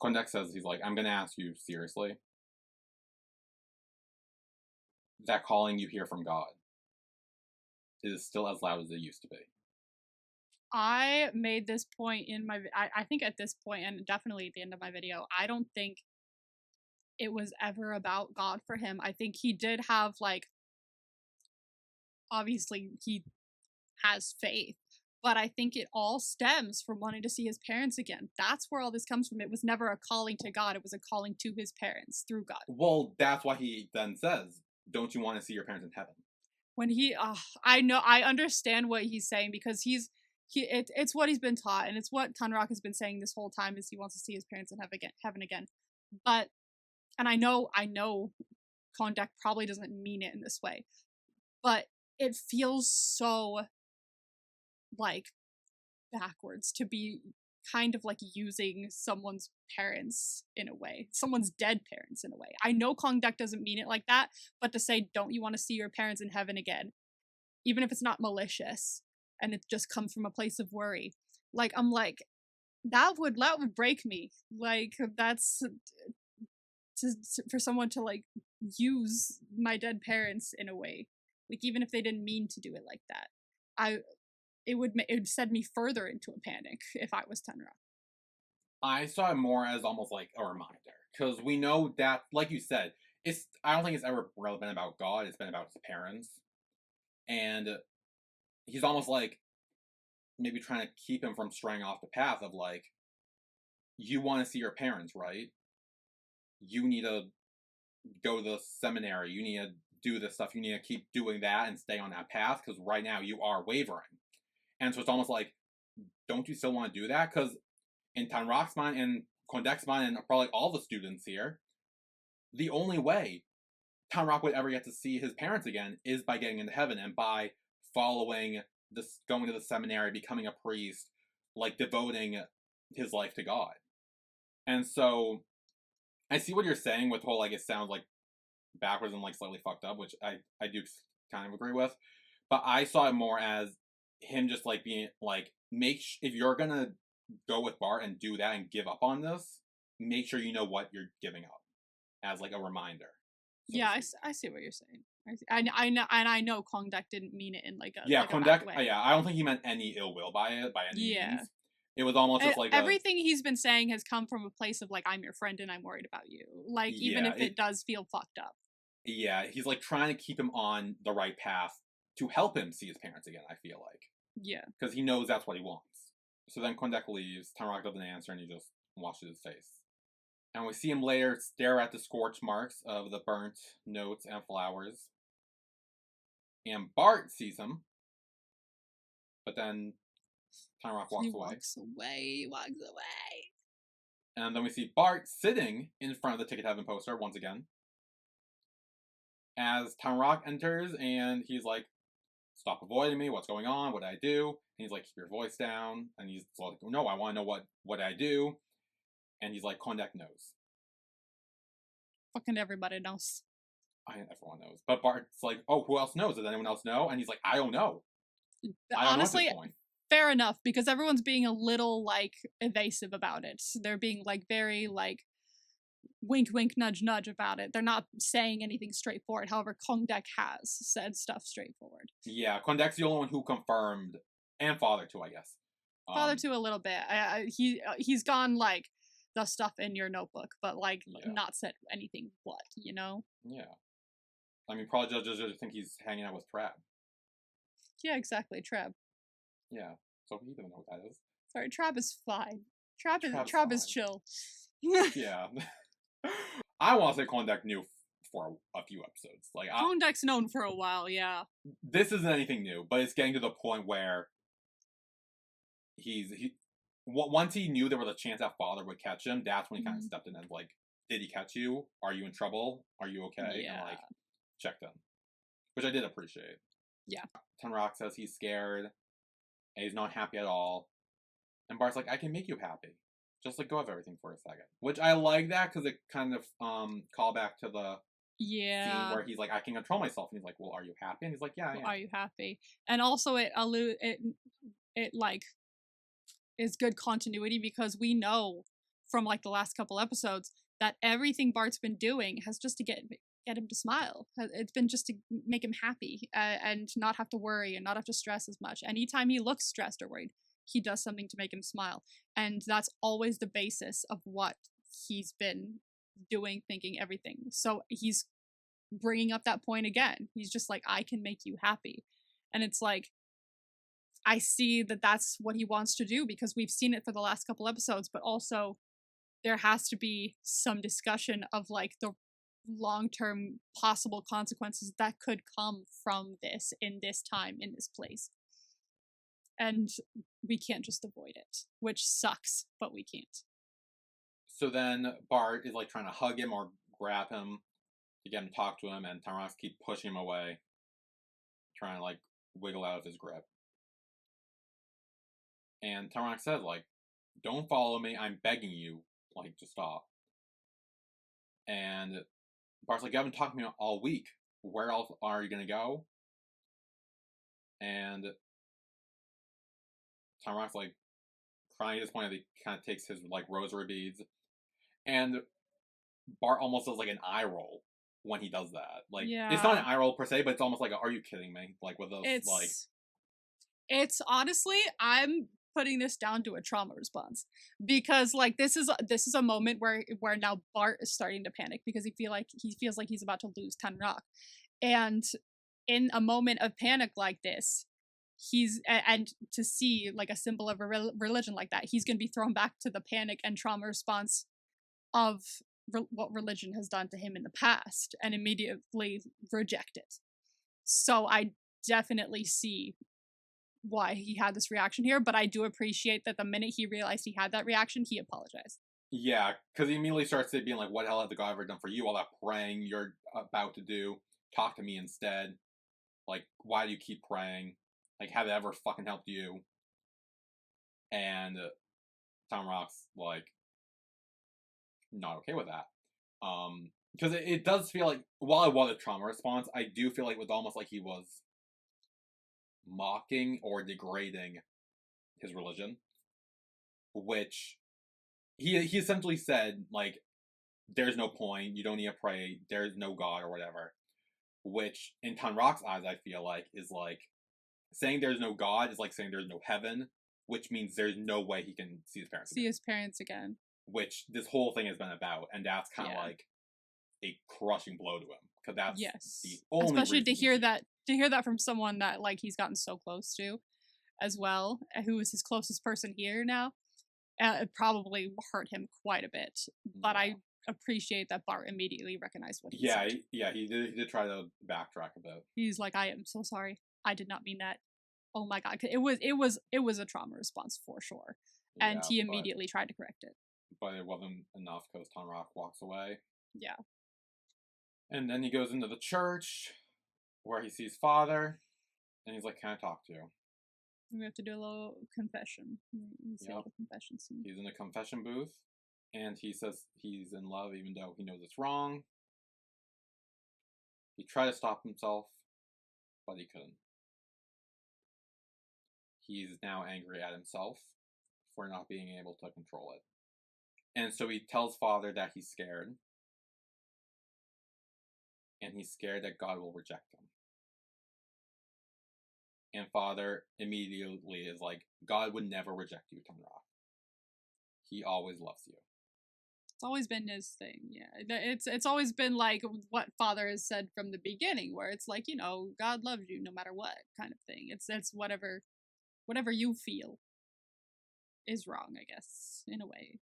Kondek says, he's like, I'm going to ask you seriously. That calling you hear from God is still as loud as it used to be. I made this point in my... I think at this point, and definitely at the end of my video, I don't think it was ever about God for him. I think he did have, like... Obviously, he has faith. But I think it all stems from wanting to see his parents again. That's where all this comes from. It was never a calling to God. It was a calling to his parents through God. Well, that's why he then says, don't you want to see your parents in heaven? When he... I understand what he's saying, because it's what he's been taught, and it's what Tanrak has been saying this whole time, is he wants to see his parents in heaven again. But, and I know Kondek probably doesn't mean it in this way, but it feels so, like, backwards to be kind of like using someone's parents in a way, someone's dead parents in a way. I know Kondek doesn't mean it like that, but to say, don't you want to see your parents in heaven again, even if it's not malicious, and it just comes from a place of worry. Like, I'm like, that would break me. Like, that's for someone to, like, use my dead parents in a way. Like, even if they didn't mean to do it like that. It would send me further into a panic if I was Tanrak. I saw it more as almost like a reminder. Because we know that, like you said, I don't think it's ever really been about God, it's been about his parents. And he's almost like maybe trying to keep him from straying off the path of, like, you want to see your parents, right? You need to go to the seminary. You need to do this stuff. You need to keep doing that and stay on that path, because right now you are wavering. And so it's almost like, don't you still want to do that? Because in Tanrak's mind and Kondek's mind and probably all the students here, the only way Tanrak would ever get to see his parents again is by getting into heaven and by following this, going to the seminary, becoming a priest, like devoting his life to God. And so I see what you're saying with the whole, like, it sounds like backwards and, like, slightly fucked up, which I do kind of agree with. But I saw it more as him just, like, being like, if you're gonna go with Bart and do that and give up on this, make sure you know what you're giving up, as, like, a reminder. So yeah, I see what you're saying. I know Kondek didn't mean it in, like, a Kondek. way. Yeah, I don't think he meant any ill will by any means. It was almost just like everything he's been saying has come from a place of, like, I'm your friend and I'm worried about you. Like, even if it does feel fucked up. Yeah, he's, like, trying to keep him on the right path to help him see his parents again, I feel like. Yeah. Because he knows that's what he wants. So then Kondek leaves, Tanrak doesn't answer, and he just washes his face. And we see him later stare at the scorch marks of the burnt notes and flowers. And Bart sees him, but then Tanrak walks away. He walks away. And then we see Bart sitting in front of the Ticket to Heaven poster once again. As Tanrak enters, and he's like, stop avoiding me, what's going on, what did I do? And he's like, keep your voice down. And he's like, no, I want to know what I do. And he's like, Kondek knows. Fucking everybody knows. Everyone knows. But Bart's like, oh, who else knows? Does anyone else know? And he's like, I don't know. Honestly, fair enough, because everyone's being a little, like, evasive about it. They're being, like, very, like, wink, wink, nudge, nudge about it. They're not saying anything straightforward. However, Kongdek has said stuff straightforward. Yeah, Kondek's the only one who confirmed, and Father too, I guess. Father too, a little bit. He's gone like the stuff in your notebook, but like not said anything. What, you know? Yeah. I mean, probably just think he's hanging out with Trab. Yeah, exactly. Trab. Yeah. So he doesn't know what that is. Sorry, Trab is fine. Trab is chill. Yeah. I want to say Kondek knew for a few episodes. Like Kondek's known for a while, yeah. This isn't anything new, but it's getting to the point where once he knew there was a chance that Father would catch him, that's when he kind of stepped in and like, did he catch you? Are you in trouble? Are you okay? Yeah. And like checked in, which I did appreciate. Yeah. Tanrak says he's scared and he's not happy at all, and Bart's like, I can make you happy. Just let go of everything for a second. Which I like that because it kind of call back to the scene where he's like, I can control myself, and he's like, well, are you happy? And he's like, yeah, I am. Are you happy? And also it like is good continuity because we know from like the last couple episodes that everything Bart's been doing has just to get him to smile. It's been just to make him happy and not have to worry and not have to stress as much. Anytime he looks stressed or worried, he does something to make him smile. And that's always the basis of what he's been doing, thinking, everything. So he's bringing up that point again. He's just like, I can make you happy. And it's like, I see that that's what he wants to do because we've seen it for the last couple episodes, but also there has to be some discussion of like the long-term possible consequences that could come from this in this time, in this place. And we can't just avoid it, which sucks, but we can't. So then Bart is like trying to hug him or grab him to get him to talk to him, and Tanrak keep pushing him away, trying to like wiggle out of his grip. And Tanrak says, like, don't follow me, I'm begging you, like, to stop. And Bart's like, you haven't talked to me all week. Where else are you gonna go? And Tanrak's like crying at this point. He kind of takes his like rosary beads, and Bart almost does like an eye roll when he does that. Like, it's not an eye roll per se, but it's almost like, are you kidding me? Like with those it's honestly, I'm putting this down to a trauma response because like this is a moment where now Bart is starting to panic because he feels like he's about to lose Tanrak, and in a moment of panic like this, and to see like a symbol of a religion like that, he's going to be thrown back to the panic and trauma response of what religion has done to him in the past and immediately reject it. So I definitely see why he had this reaction here, but I do appreciate that the minute he realized he had that reaction, he apologized. Yeah, because he immediately starts being like, what the hell has the God ever done for you? All that praying you're about to do. Talk to me instead. Like, why do you keep praying? Like, have it ever fucking helped you? And Tanrak's like, not okay with that. Because it does feel like, while it was a trauma response, I do feel like it was almost like he was mocking or degrading his religion, which he essentially said, like, there's no point, you don't need to pray, there's no God or whatever, which in Tanrak's eyes I feel like is like saying there's no God is like saying there's no heaven, which means there's no way he can see his parents again, which this whole thing has been about, and that's kind of like a crushing blow to him because that's the only especially to hear that from someone that like he's gotten so close to as well, who is his closest person here now. It probably hurt him quite a bit, but I appreciate that Bart immediately recognized what he said. He did try to backtrack a bit. He's like, I am so sorry, I did not mean that. Oh my god, it was a trauma response for sure, and he immediately tried to correct it. But it wasn't enough because Tanrak walks away. Yeah. And then he goes into the church where he sees Father, and he's like, can I talk to you? We have to do a little confession. A little confession scene. He's in the confession booth, and he says he's in love even though he knows it's wrong. He tried to stop himself, but he couldn't. He's now angry at himself for not being able to control it. And so he tells Father that he's scared, and he's scared that God will reject him. And Father immediately is like, God would never reject you, Tanrak. He always loves you. It's always been his thing, yeah. It's always been like what Father has said from the beginning, where it's like, you know, God loves you no matter what kind of thing. It's whatever you feel is wrong, I guess, in a way.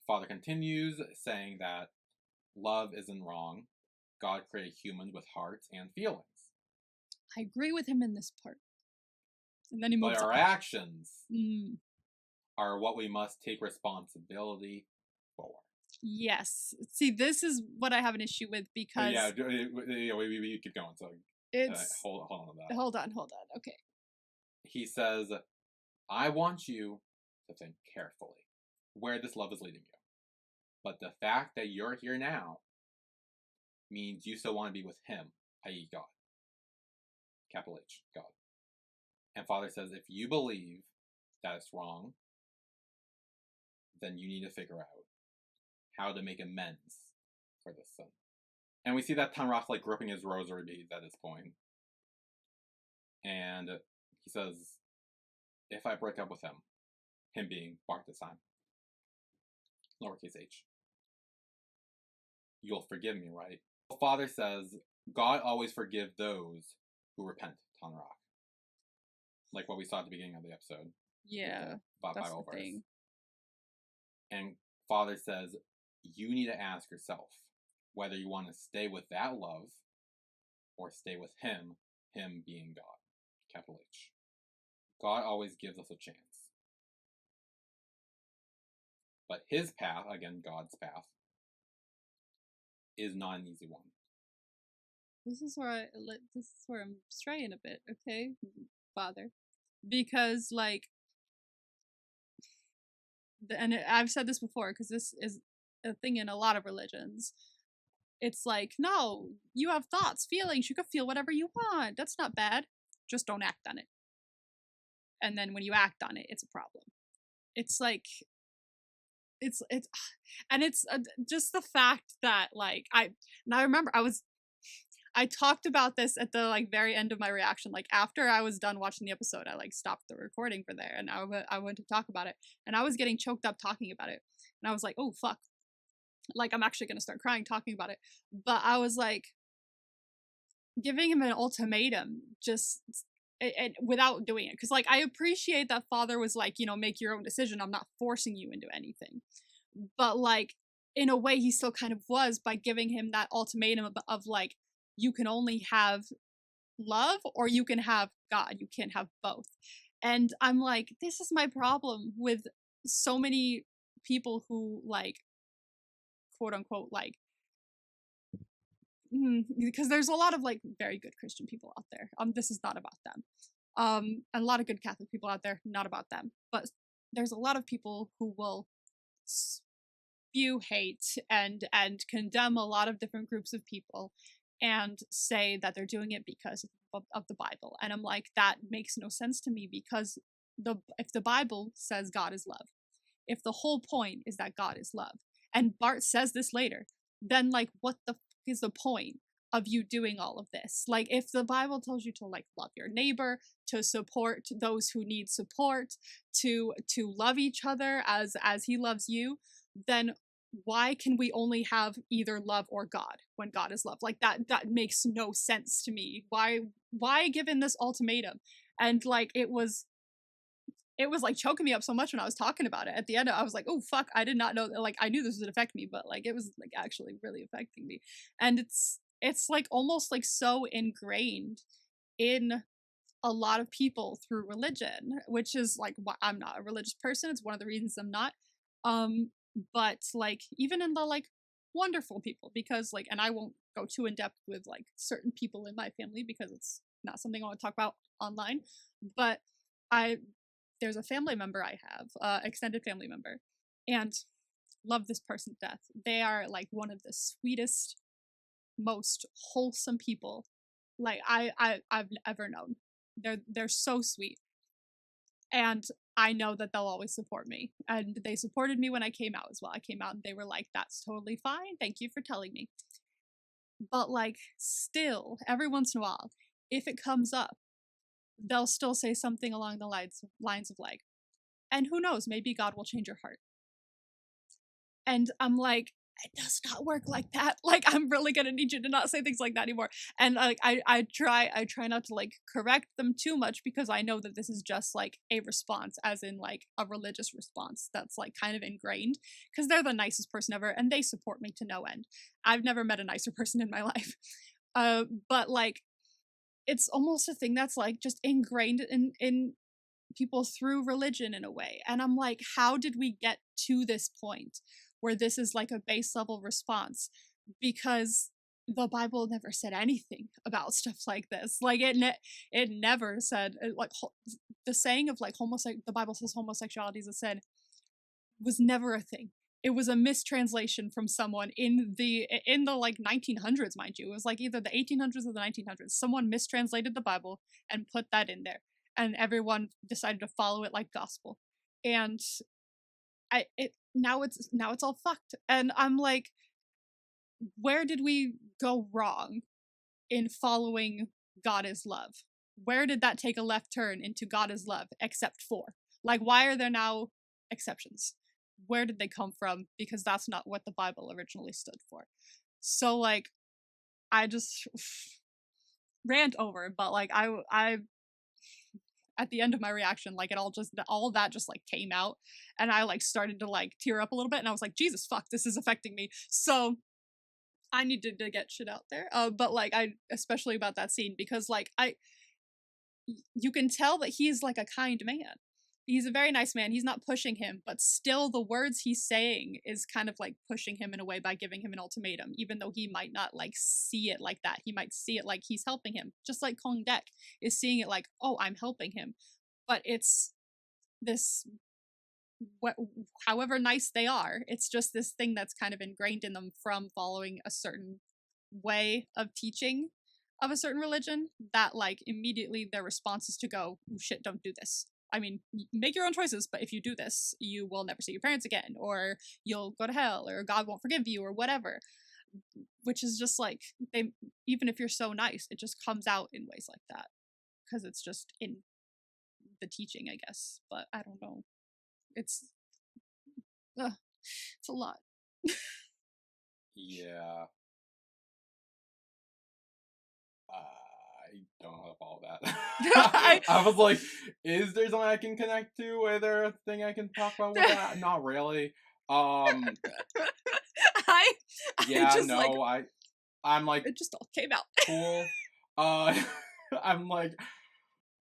Father continues saying that love isn't wrong. God created humans with hearts and feelings. I agree with him in this part. And then he moves on. But our actions are what we must take responsibility for. Yes. See, this is what I have an issue with because... we keep going. So it's... hold on to that. Hold on. Okay. He says, I want you to think carefully where this love is leading you. But the fact that you're here now means you still want to be with him, i.e. God. Capital H, God. And Father says, if you believe that it's wrong, then you need to figure out how to make amends for this sin. And we see that Tanrak like gripping his rosary beads at this point. And he says, if I break up with him being Barth this time, lowercase h, you'll forgive me, right? Father says, God always forgives those who repent, Tanrak. Like what we saw at the beginning of the episode. Yeah, that's the thing. And Father says, you need to ask yourself whether you want to stay with that love or stay with him being God, capital H. God always gives us a chance. But his path, again, God's path, is not an easy one. This is where I'm straying a bit, okay, Father? Because, like, and I've said this before, because this is a thing in a lot of religions. It's like, no, you have thoughts, feelings, you can feel whatever you want. That's not bad. Just don't act on it. And then when you act on it, it's a problem. It's like, it's just the fact that, like, I remember I talked about this at the like very end of my reaction. Like after I was done watching the episode, I like stopped the recording for there, and I went to talk about it, and I was getting choked up talking about it, and I was like, oh fuck, like I'm actually gonna start crying talking about it. But I was like, giving him an ultimatum, just without doing it, because like I appreciate that Father was like, you know, make your own decision. I'm not forcing you into anything, but like in a way, he still kind of was by giving him that ultimatum of like, you can only have love or you can have God. You can't have both. And I'm like, this is my problem with so many people who like, quote unquote, like, because there's a lot of like very good Christian people out there. This is not about them. And a lot of good Catholic people out there, not about them. But there's a lot of people who will spew hate and condemn a lot of different groups of people and say that they're doing it because of the Bible. And I'm like, that makes no sense to me, because if the Bible says God is love, if the whole point is that God is love, and Barth says this later, then like what the is the point of you doing all of this? Like if the Bible tells you to like love your neighbor, to support those who need support, to love each other as he loves you, then why can we only have either love or God when God is love? Like that makes no sense to me. Why given this ultimatum? And like it was like choking me up so much when I was talking about it. At the end, I was like, oh fuck, I did not know that. Like I knew this would affect me, but like it was like actually really affecting me. And it's like almost like so ingrained in a lot of people through religion, which is like why I'm not a religious person. It's one of the reasons I'm not. But like even in the like wonderful people, because like, and I won't go too in depth with like certain people in my family because it's not something I want to talk about online, but there's a family member I have, extended family member, and love this person to death. They are like one of the sweetest, most wholesome people like I've ever known. They're so sweet. And I know that they'll always support me. And they supported me when I came out as well. I came out and they were like, that's totally fine. Thank you for telling me. But like, still, every once in a while, if it comes up, they'll still say something along the lines of like, and who knows, maybe God will change your heart. And I'm like, it does not work like that. Like, I'm really gonna need you to not say things like that anymore. And like, I try not to like correct them too much, because I know that this is just like a response, as in like a religious response that's like kind of ingrained, because they're the nicest person ever and they support me to no end. I've never met a nicer person in my life. But like, it's almost a thing that's like just ingrained in people through religion in a way. And I'm like, how did we get to this point where this is like a base level response? Because the Bible never said anything about stuff like this. Like it never said like the saying of like the Bible says homosexuality is a sin was never a thing. It was a mistranslation from someone in the like 1900s, mind you. It was like either the 1800s or the 1900s. Someone mistranslated the Bible and put that in there, and everyone decided to follow it like gospel. And now it's all fucked. And I'm like, where did we go wrong in following God is love? Where did that take a left turn into God is love, except for? Like, why are there now exceptions? Where did they come from? Because that's not what the Bible originally stood for. So, like, I just rant over, but like, I at the end of my reaction, like, all that just like came out, and I like started to like tear up a little bit, and I was like, Jesus fuck, this is affecting me. So I needed to get shit out there. But like, I especially about that scene, because like you can tell that he's like a kind man. He's a very nice man. He's not pushing him, but still the words he's saying is kind of like pushing him in a way by giving him an ultimatum, even though he might not like see it like that. He might see it like he's helping him. Just like Kong Dek is seeing it like, oh, I'm helping him. But it's this however nice they are, it's just this thing that's kind of ingrained in them from following a certain way of teaching of a certain religion, that like immediately their response is to go, oh, shit, don't do this. I mean, make your own choices, but if you do this, you will never see your parents again, or you'll go to hell, or God won't forgive you, or whatever. Which is just like, they, even if you're so nice, it just comes out in ways like that, because it's just in the teaching, I guess. But I don't know. It's it's a lot. Yeah. I don't know all that. I was like, is there something I can connect to? Is there a thing I can talk about with that? Not really. I'm like, it just all came out. Cool. I'm like,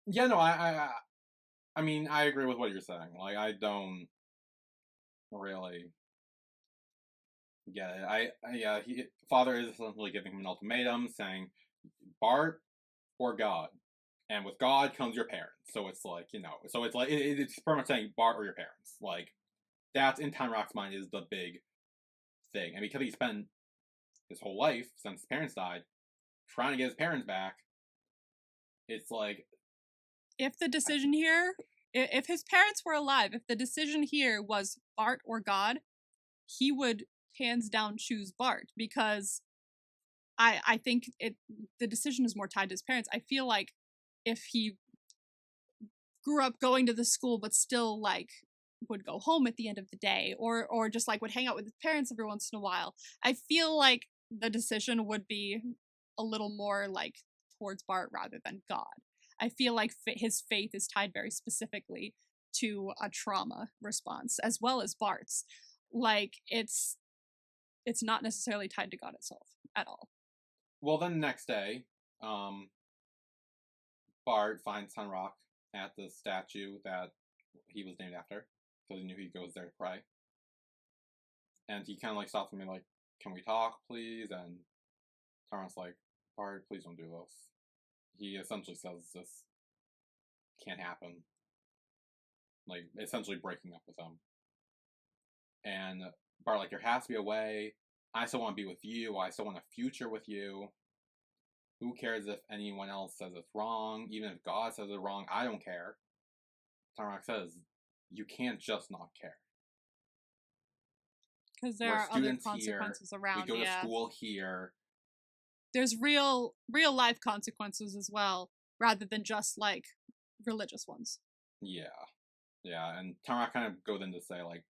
yeah, no, I mean, I agree with what you're saying. Like, I don't really get it. Father is essentially giving him an ultimatum, saying, Bart or God. And with God comes your parents. So it's like, so it's like, it's pretty much saying Bart or your parents. Like, that's in Tanrak's mind is the big thing. And because he spent his whole life, since his parents died, trying to get his parents back, it's like, if the decision here, if his parents were alive, if the decision here was Bart or God, he would hands down choose Bart, because I think the decision is more tied to his parents. I feel like if he grew up going to the school but still like would go home at the end of the day, or just like would hang out with his parents every once in a while, I feel like the decision would be a little more like towards Bart rather than God. I feel like his faith is tied very specifically to a trauma response, as well as Bart's. Like, it's not necessarily tied to God itself at all. Well, then the next day, Bart finds Tanrak at the statue that he was named after, because he knew he goes there to pray. And he kind of like stops me like, can we talk, please? And Tanrak's like, Bart, please don't do this. He essentially says this can't happen. Like, essentially breaking up with him. And Bart, like, there has to be a way. I still want to be with you. I still want a future with you. Who cares if anyone else says it's wrong? Even if God says it's wrong, I don't care. Tanrak says, you can't just not care. Because there are other consequences here, around. We go to school here. there's real life consequences as well, rather than just like religious ones. Yeah. Yeah, and Tanrak kind of goes in to say, like,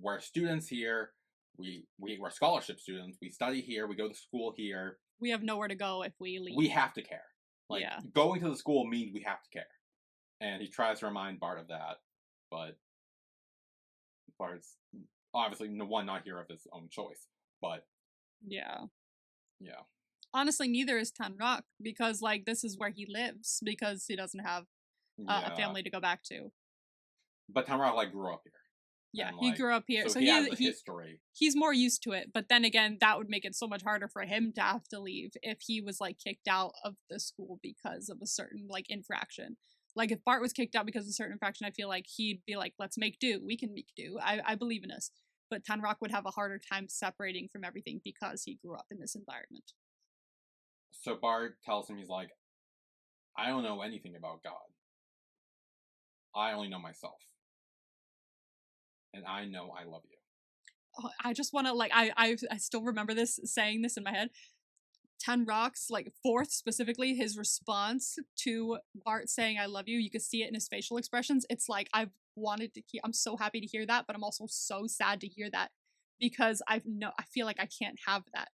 we're students here, we're scholarship students, we study here, we go to school here. We have nowhere to go if we leave. We have to care. Like, going to the school means we have to care. And he tries to remind Bart of that, but Bart's obviously not here of his own choice, but... Yeah. Yeah. Honestly, neither is Tanrak, because, like, this is where he lives, because he doesn't have a family to go back to. But Tanrak, like, grew up here. Yeah, he grew up here, so he has the history. He's more used to it, but then again, that would make it so much harder for him to have to leave if he was, like, kicked out of the school because of a certain, like, infraction. Like, if Bart was kicked out because of a certain infraction, I feel like he'd be like, let's make do. We can make do. I believe in us. But Tanrak would have a harder time separating from everything because he grew up in this environment. So Bart tells him, he's like, I don't know anything about God. I only know myself. And I know I love you. Oh, I just want to, like, I still remember saying this in my head. Tanrak's, like, fourth specifically, his response to Bart saying I love you, you could see it in his facial expressions. It's like, I'm so happy to hear that, but I'm also so sad to hear that because I feel like I can't have that.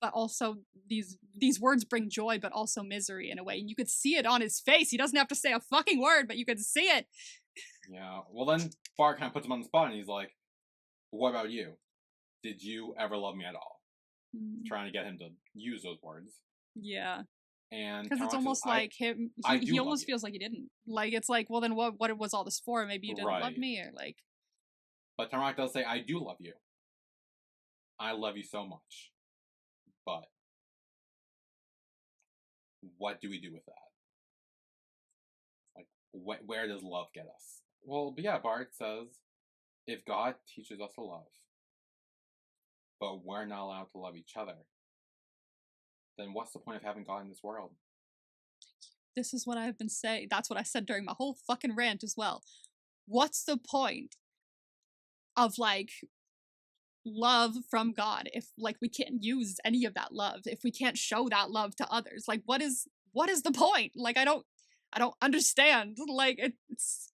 But also, these words bring joy, but also misery in a way. And you could see it on his face. He doesn't have to say a fucking word, but you could see it. Yeah. Well, then Bart kind of puts him on the spot, and he's like, what about you? Did you ever love me at all? Trying to get him to use those words. Yeah. And because it's almost says, like him. He almost feels like he didn't. Like, it's like, well, then what was all this for? Maybe you didn't love me, or like. But Tanrak does say, I do love you. I love you so much. But what do we do with that? Like, where does love get us? Well, but yeah, Bart says, if God teaches us to love, but we're not allowed to love each other, then what's the point of having God in this world? This is what I've been saying. That's what I said during my whole fucking rant as well. What's the point of, like, love from God if, like, we can't use any of that love, if we can't show that love to others? Like, what is the point? Like, I don't understand. Like, it's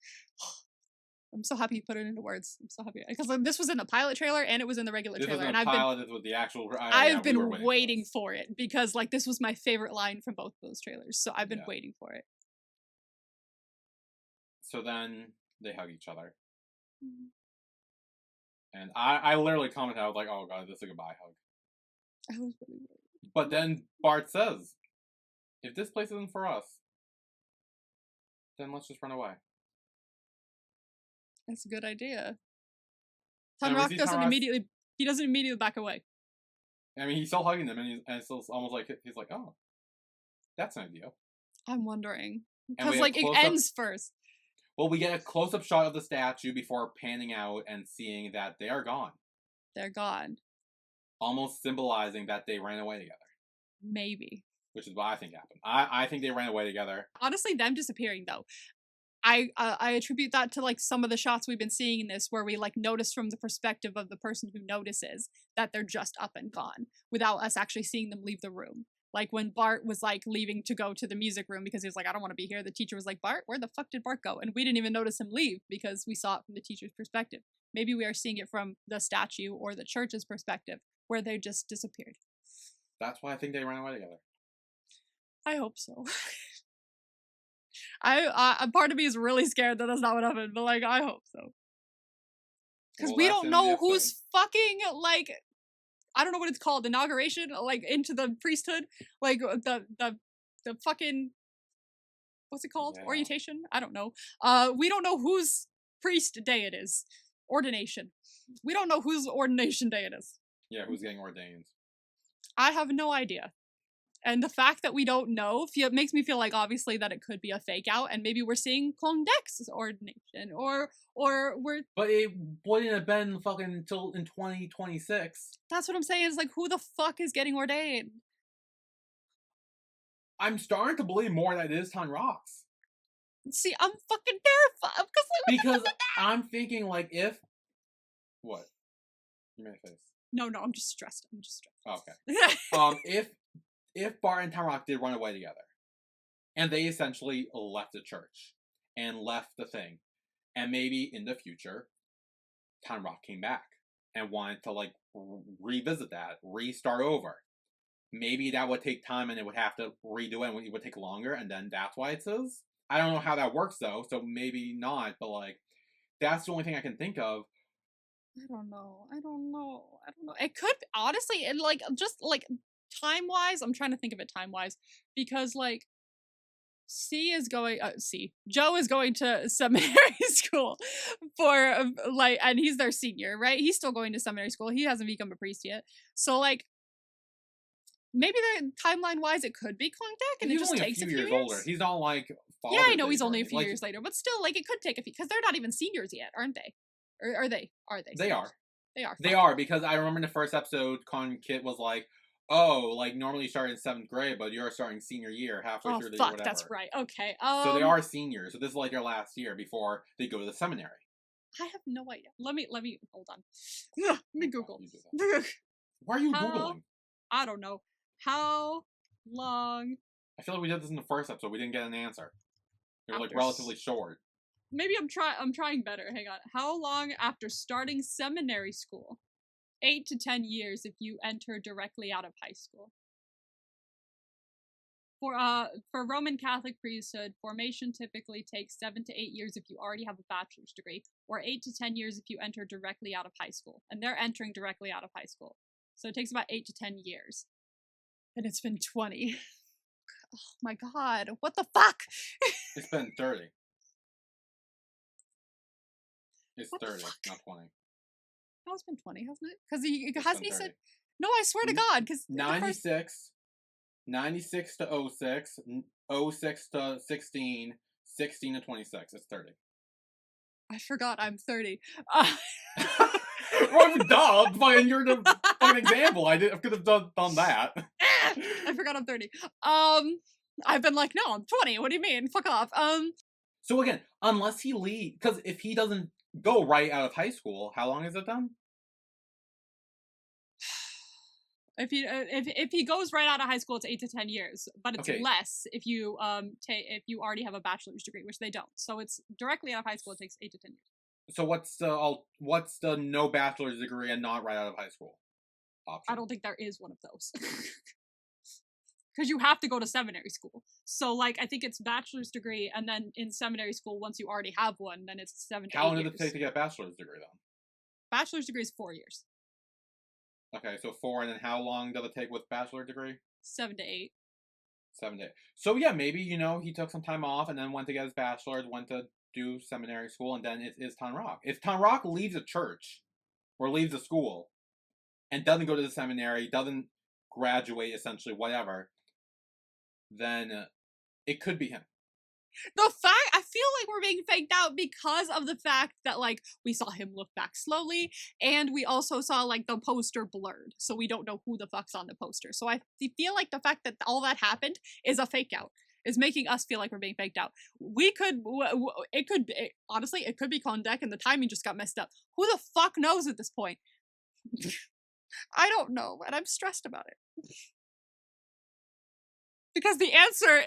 I'm so happy you put it into words. I'm so happy because this was in the pilot trailer and it was in the regular trailer. And I've been waiting for it because, like, this was my favorite line from both of those trailers. So I've been waiting for it. So then they hug each other. And I literally commented, I was like, oh god, this is a goodbye hug. I was really worried. But then Bart says, if this place isn't for us, then let's just run away. That's a good idea. Tanrak doesn't immediately back away. I mean, he's still hugging them, and it's still almost like he's like, oh, that's an idea. I'm wondering because, like, it ends first. Well, we get a close-up shot of the statue before panning out and seeing that they are gone. They're gone. Almost symbolizing that they ran away together. Maybe. Which is what I think happened. I think they ran away together. Honestly, them disappearing though. I attribute that to, like, some of the shots we've been seeing in this where we, like, notice from the perspective of the person who notices that they're just up and gone without us actually seeing them leave the room. Like, when Bart was, like, leaving to go to the music room because he was like, I don't want to be here. The teacher was like, Bart, where the fuck did Bart go? And we didn't even notice him leave because we saw it from the teacher's perspective. Maybe we are seeing it from the statue or the church's perspective where they just disappeared. That's why I think they ran away together. I hope so. I part of me is really scared that that's not what happened, but, like, I hope so. Because we don't know who's fucking, like, I don't know what it's called, inauguration, like, into the priesthood, like, the fucking, what's it called? Yeah. Orientation? I don't know. We don't know whose priest day it is. Ordination. We don't know whose ordination day it is. Yeah, who's getting ordained. I have no idea. And the fact that we don't know makes me feel like, obviously, that it could be a fake out, and maybe we're seeing Klong Dex's ordination, or we're... But it wouldn't have been fucking until in 2026. That's what I'm saying, is, like, who the fuck is getting ordained? I'm starting to believe more that it is Tanrak's. See, I'm fucking terrified, because I'm thinking, like, if... What? You made a face. No, I'm just stressed. Okay. If if Barth and Tanrak did run away together, and they essentially left the church and left the thing, and maybe in the future, Tanrak came back and wanted to like revisit that, restart over. Maybe that would take time and it would have to redo it and it would take longer, and then that's why it says. I don't know how that works though, so maybe not, but like, that's the only thing I can think of. I don't know. It could, honestly, and like, just like, time-wise, I'm trying to think of it time-wise, because like, Joe is going to seminary school for, like, and he's their senior, right? He's still going to seminary school. He hasn't become a priest yet. So, like, maybe the timeline-wise, it could be Kondak, and it just takes a few years older. He's not like yeah, I know he's only a few years later, but still, like, it could take a few, because they're not even seniors yet, aren't they? Or are they? Are they? They are. They are. They are, because I remember in the first episode, Kit was like, oh, like, normally you start in 7th grade, but you're starting senior year halfway through the year, whatever. That's right. Okay. So they are seniors. So this is like their last year before they go to the seminary. I have no idea. Let me hold on. Let me Google. Why are you Googling? I don't know. How long? I feel like we did this in the first episode. We didn't get an answer. They were like relatively short. Maybe I'm trying better. Hang on. How long after starting seminary school? 8 to 10 years if you enter directly out of high school. For Roman Catholic priesthood, formation typically takes 7 to 8 years if you already have a bachelor's degree, or 8 to 10 years if you enter directly out of high school. And they're entering directly out of high school. So it takes about 8 to 10 years. And it's been 20. Oh my god, what the fuck? It's been 30. It's what 30, not 20. No, it's been 20, hasn't it? Because hasn't he 30. said... No, I swear to God, because... 96, 96 to 06, 06 to 16, 16 to 26. It's 30. I forgot I'm 30. Well, duh, fucking, you're the fucking example. I could have done that. I forgot I'm 30. I've been like, no, I'm 20. What do you mean? Fuck off. So again, unless he leaves, because if he doesn't go right out of high school, how long is it done? If he goes right out of high school, it's 8 to 10 years, but it's less if you if you already have a bachelor's degree, which they don't. So it's directly out of high school. It takes 8 to 10 years. So what's the no bachelor's degree and not right out of high school option? I don't think there is one of those. Because you have to go to seminary school. So, like, I think it's bachelor's degree, and then in seminary school, once you already have one, then it's 7 to 8 years. How long did it take to get a bachelor's degree, then? Bachelor's degree is 4 years. Okay, so 4, and then how long does it take with bachelor degree? 7 to 8. 7 to 8. So, yeah, maybe, he took some time off, and then went to get his bachelor's, went to do seminary school, and then it is Tanrak. If Tanrak leaves a church, or leaves a school, and doesn't go to the seminary, doesn't graduate, essentially, whatever, then it could be him. I feel like we're being faked out because of the fact that, like, we saw him look back slowly, and we also saw, like, the poster blurred, so we don't know who the fuck's on the poster. So I feel like the fact that all that happened is a fake out. Is making us feel like we're being faked out. Honestly, it could be Kondak, and the timing just got messed up. Who the fuck knows at this point? I don't know, and I'm stressed about it. Because the answer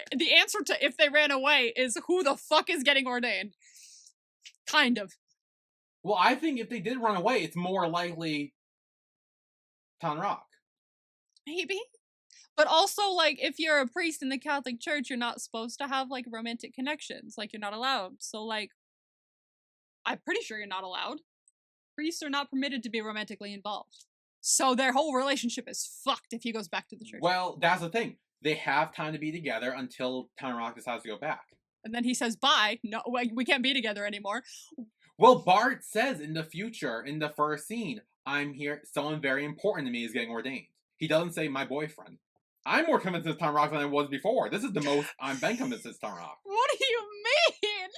to if they ran away is who the fuck is getting ordained. Kind of. Well, I think if they did run away, it's more likely Tanrak. Maybe. But also, like, if you're a priest in the Catholic Church, you're not supposed to have, like, romantic connections. Like, you're not allowed. So, like, I'm pretty sure you're not allowed. Priests are not permitted to be romantically involved. So their whole relationship is fucked if he goes back to the church. Well, that's the thing. They have time to be together until Tanrak decides to go back. And then he says, bye. No, we can't be together anymore. Well, Bart says in the future, in the first scene, I'm here, someone very important to me is getting ordained. He doesn't say my boyfriend. I'm more convinced it's Tanrak than I was before. This is the most I've been convinced it's Tanrak. What do you mean?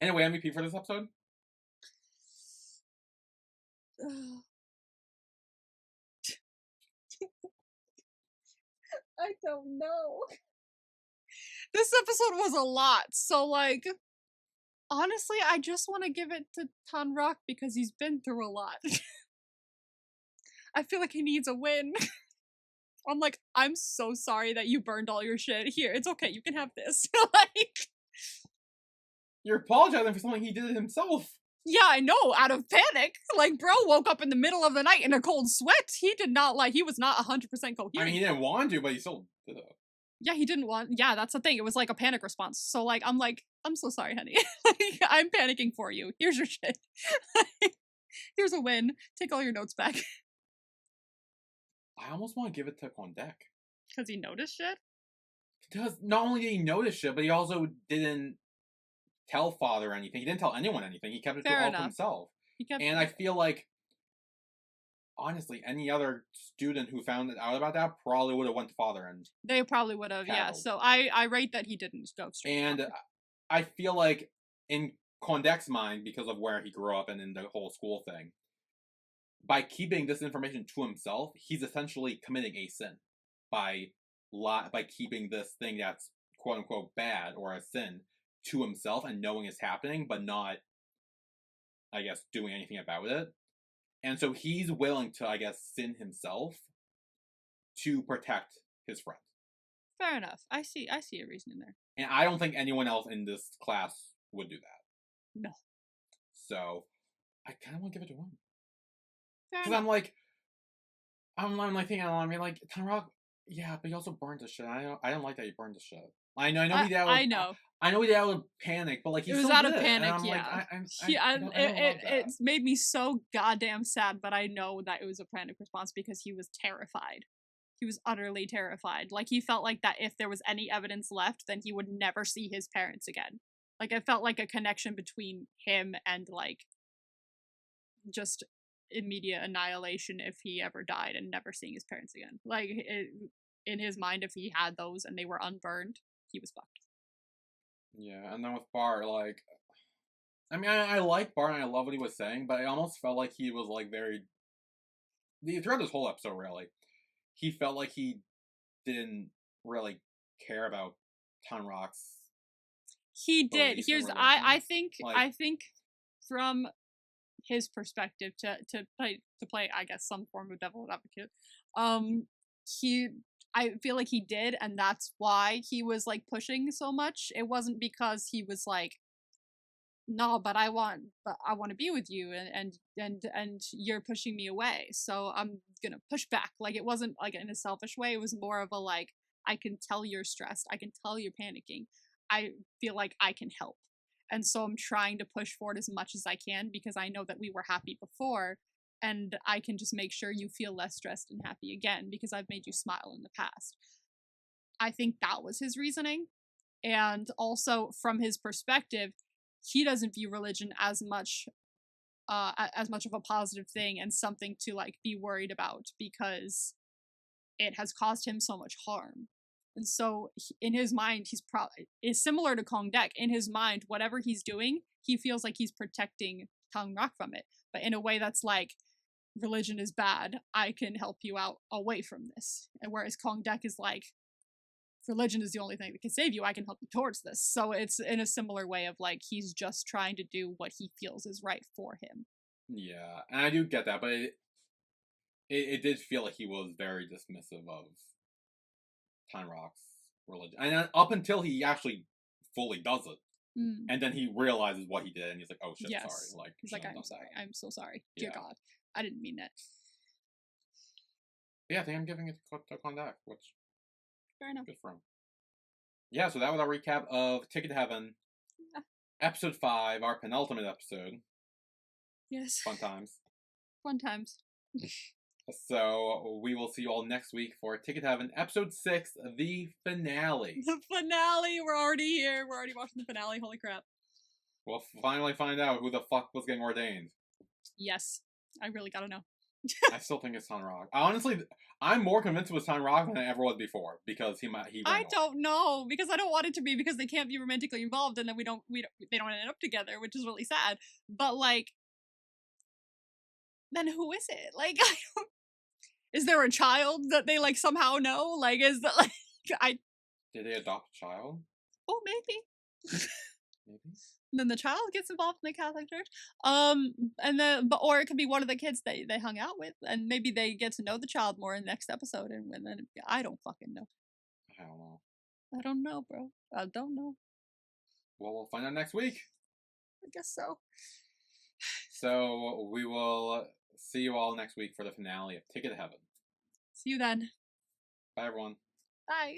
Anyway, MVP for this episode? I don't know. This episode was a lot, so, like, honestly, I just want to give it to Tanrak because he's been through a lot. I feel like he needs a win. I'm like, I'm so sorry that you burned all your shit. Here, it's okay. You can have this. Like, you're apologizing for something he did himself. Yeah, I know, out of panic. Like, bro woke up in the middle of the night in a cold sweat. He was not 100% coherent. I mean, he didn't want to, but he still did it. Yeah, he didn't want, yeah, that's the thing. It was like a panic response. So, like, I'm so sorry, honey. Like, I'm panicking for you. Here's your shit. Here's a win. Take all your notes back. I almost want to give it to Kondek. Because he noticed shit? Because not only did he notice shit, but he also didn't tell father anything. He didn't tell anyone anything. He kept it all to himself. And I feel like, honestly, any other student who found out about that probably would have went to father and they probably would have, yeah. So I rate that he didn't go straight. And I feel like in Kondek's mind, because of where he grew up and in the whole school thing, by keeping this information to himself, he's essentially committing a sin by keeping this thing that's quote unquote bad or a sin to himself and knowing it's happening, but not, I guess, doing anything about it. And so he's willing to, I guess, sin himself to protect his friend. Fair enough. I see a reason in there. And I don't think anyone else in this class would do that. No. So I kind of want to give it to him. Because I'm like thinking, I mean, like, Tanrak, yeah, but he also burned the shit. I don't like that he burned the shit. I know he did that. I know he did that out of panic, but like he was out of panic. It made me so goddamn sad. But I know that it was a panic response because he was terrified. He was utterly terrified. Like, he felt like that if there was any evidence left, then he would never see his parents again. Like, it felt like a connection between him and, like, just immediate annihilation if he ever died and never seeing his parents again. Like, in his mind, if he had those and they were unburned, he was fucked. Yeah, and then with Bart, like, I mean, I like Bart and I love what he was saying, but I almost felt like he was, like, throughout this whole episode, really, he felt like he didn't really care about Tanrak's. He did. I think from his perspective to play, I guess, some form of devil's advocate, I feel like he did, and that's why he was, like, pushing so much. It wasn't because he was like, no, but I want to be with you, and you're pushing me away, so I'm gonna push back. Like, it wasn't like in a selfish way. It was more of a, like, I can tell you're stressed. I can tell you're panicking. I feel like I can help. And so I'm trying to push forward as much as I can because I know that we were happy before, and I can just make sure you feel less stressed and happy again because I've made you smile in the past. I think that was his reasoning. And also, from his perspective, he doesn't view religion as much of a positive thing and something to, like, be worried about because it has caused him so much harm. And so, in his mind, is similar to Kondek. In his mind, whatever he's doing, he feels like he's protecting Tanrak from it, but in a way that's like, religion is bad, I can help you out away from this. And whereas Kondek is like, religion is the only thing that can save you, I can help you towards this. So it's in a similar way of, like, he's just trying to do what he feels is right for him. Yeah, and I do get that, but it did feel like he was very dismissive of Tanrak's religion. And up until he actually fully does it. And then he realizes what he did, and he's like, "Oh shit, sorry." Like, he's like, "I'm sorry. I'm so sorry. Dear God, I didn't mean that." Yeah, I think I'm giving it to Kondek, which fair enough. Good for him. Yeah, so that was our recap of Ticket to Heaven, episode 5, our penultimate episode. Yes. Fun times. Fun times. So we will see you all next week for Ticket to Heaven, episode 6, the finale. The finale! We're already here. We're already watching the finale. Holy crap. We'll finally find out who the fuck was getting ordained. Yes. I really gotta know. I still think it's Tanrak. Honestly, I'm more convinced it was Tanrak than I ever was before, because he I don't know, because I don't want it to be, because they can't be romantically involved, and then they don't end up together, which is really sad. But, like, then who is it? Like, is there a child that they, like, somehow know? Like, is that, like, Did they adopt a child? Oh, maybe. Maybe. And then the child gets involved in the Catholic Church. And then, or it could be one of the kids they hung out with, and maybe they get to know the child more in the next episode. And then I don't fucking know. I don't know. I don't know, bro. I don't know. Well, we'll find out next week. I guess so. So we will see you all next week for the finale of Ticket to Heaven. See you then. Bye, everyone. Bye.